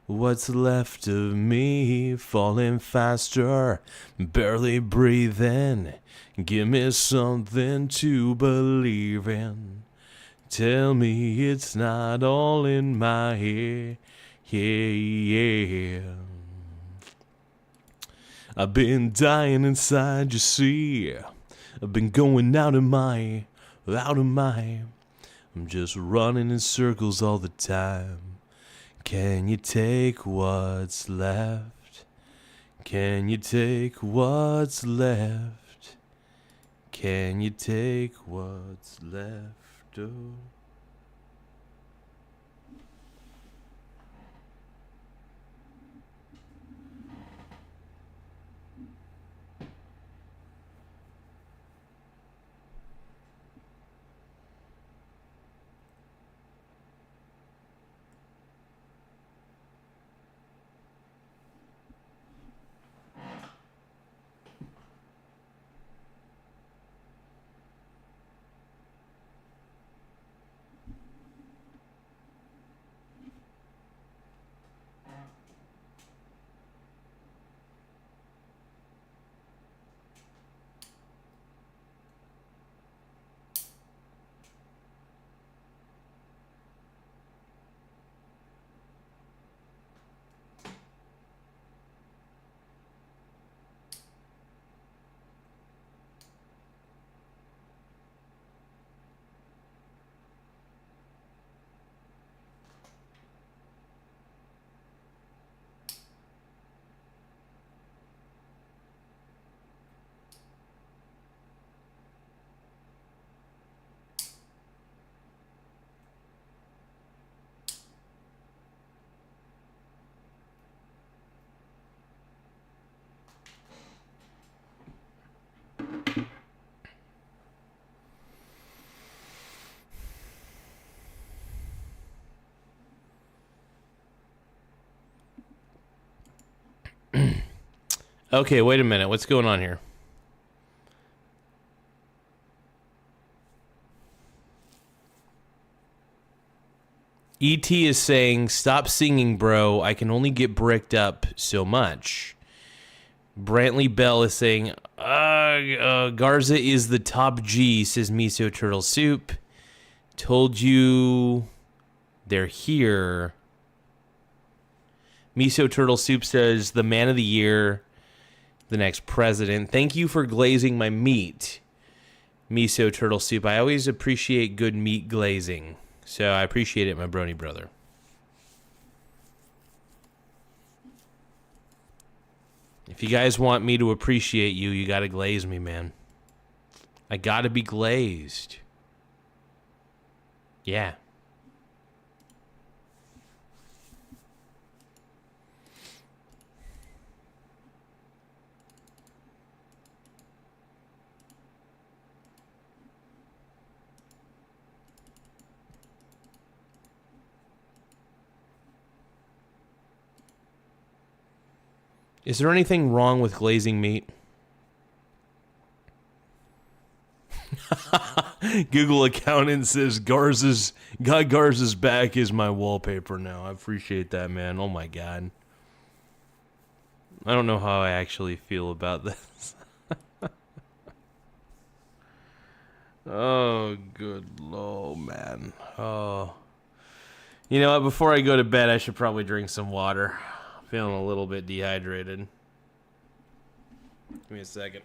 S1: what's left of me, falling faster, barely breathing. Give me something to believe in. Tell me it's not all in my head. Yeah. I've been dying inside, you see. I've been going out of my. I'm just running in circles all the time. Can you take what's left? Can you take what's left? Can you take what's left? Oh. Okay, wait a minute. What's going on here? E.T. is saying, stop singing, bro. I can only get bricked up so much. Brantley Bell is saying, Garza is the top G, says Miso Turtle Soup. Told you they're here. Miso Turtle Soup says, the man of the year, the next president. Thank you for glazing my meat, Miso Turtle Soup. I always appreciate good meat glazing. So I appreciate it, my brony brother. If you guys want me to appreciate you, you gotta glaze me, man. I gotta be glazed. Yeah. Is there anything wrong with glazing meat? Google accountant says Garza's back is my wallpaper now. I appreciate that, man. Oh my god. I don't know how I actually feel about this. Oh, good lord, man. Oh. You know what? Before I go to bed, I should probably drink some water. I'm feeling a little bit dehydrated. Give me a second.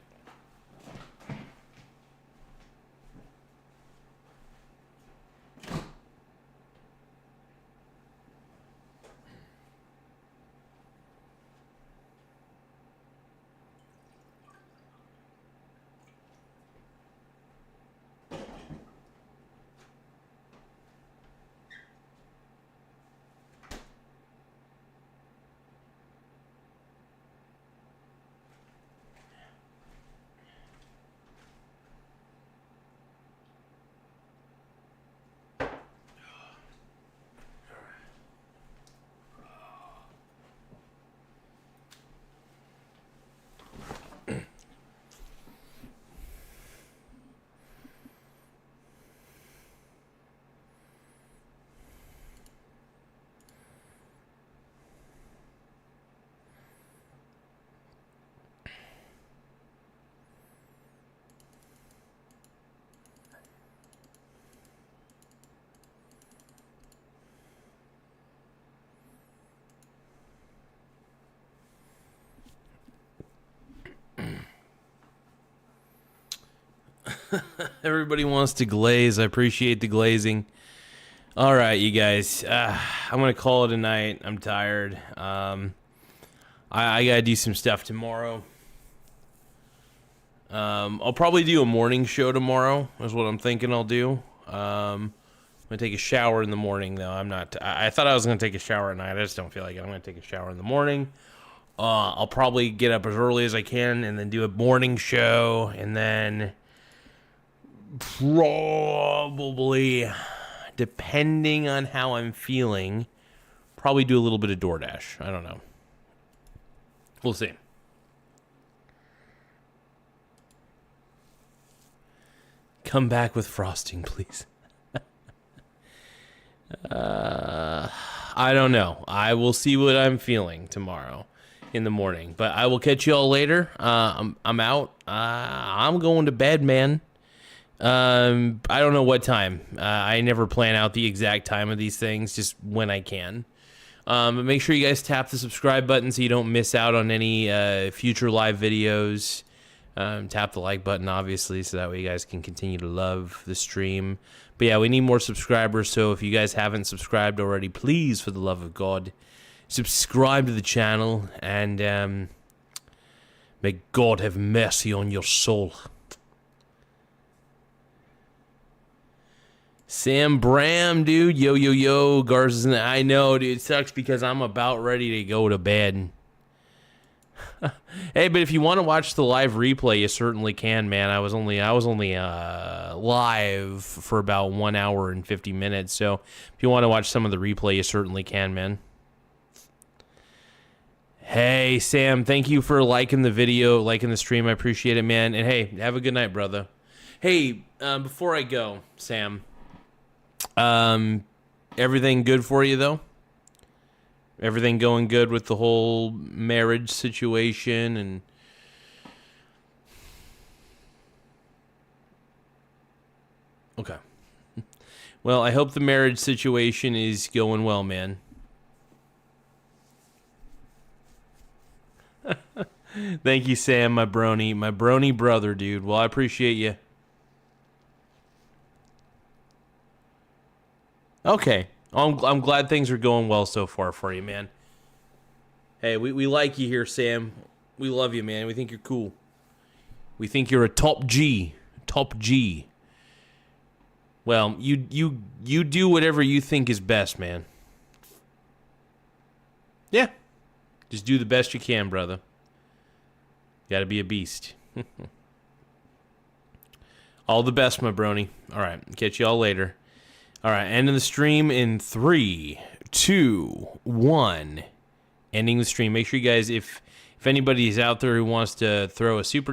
S1: Everybody wants to glaze. I appreciate the glazing. All right, you guys. I'm going to call it a night. I'm tired. I got to do some stuff tomorrow. I'll probably do a morning show tomorrow, is what I'm thinking I'll do. I'm going to take a shower in the morning, though. I thought I was going to take a shower at night. I just don't feel like it. I'm going to take a shower in the morning. I'll probably get up as early as I can and then do a morning show, and then probably, depending on how I'm feeling, probably do a little bit of DoorDash. I don't know. We'll see. Come back with frosting, please. I don't know. I will see what I'm feeling tomorrow in the morning. But I will catch you all later. I'm out. I'm going to bed, man. I don't know what time. I never plan out the exact time of these things, just when I can. But make sure you guys tap the subscribe button so you don't miss out on any future live videos. Tap the like button, obviously, so that way you guys can continue to love the stream. But yeah, we need more subscribers, so if you guys haven't subscribed already, please, for the love of God, subscribe to the channel, and may God have mercy on your soul. Sam Bram, dude. Yo, yo, yo. Garza's in the... I know, dude. It sucks because I'm about ready to go to bed. Hey, but if you want to watch the live replay, you certainly can, man. I was only live for about 1 hour and 50 minutes. So if you want to watch some of the replay, you certainly can, man. Hey, Sam, thank you for liking the video, liking the stream. I appreciate it, man. And hey, have a good night, brother. Hey, before I go, Sam, everything good for you, though? Everything going good with the whole marriage situation and... Okay. Well, I hope the marriage situation is going well, man. Thank you, Sam, my brony brother, dude. Well, I appreciate you. Okay. I'm glad things are going well so far for you, man. Hey, we like you here, Sam. We love you, man. We think you're cool. We think you're a top G. Top G. Well, you do whatever you think is best, man. Yeah. Just do the best you can, brother. Gotta be a beast. All the best, my brony. All right. Catch you all later. All right, ending the stream in 3, 2, 1. Ending the stream. Make sure you guys, if If anybody's out there who wants to throw a super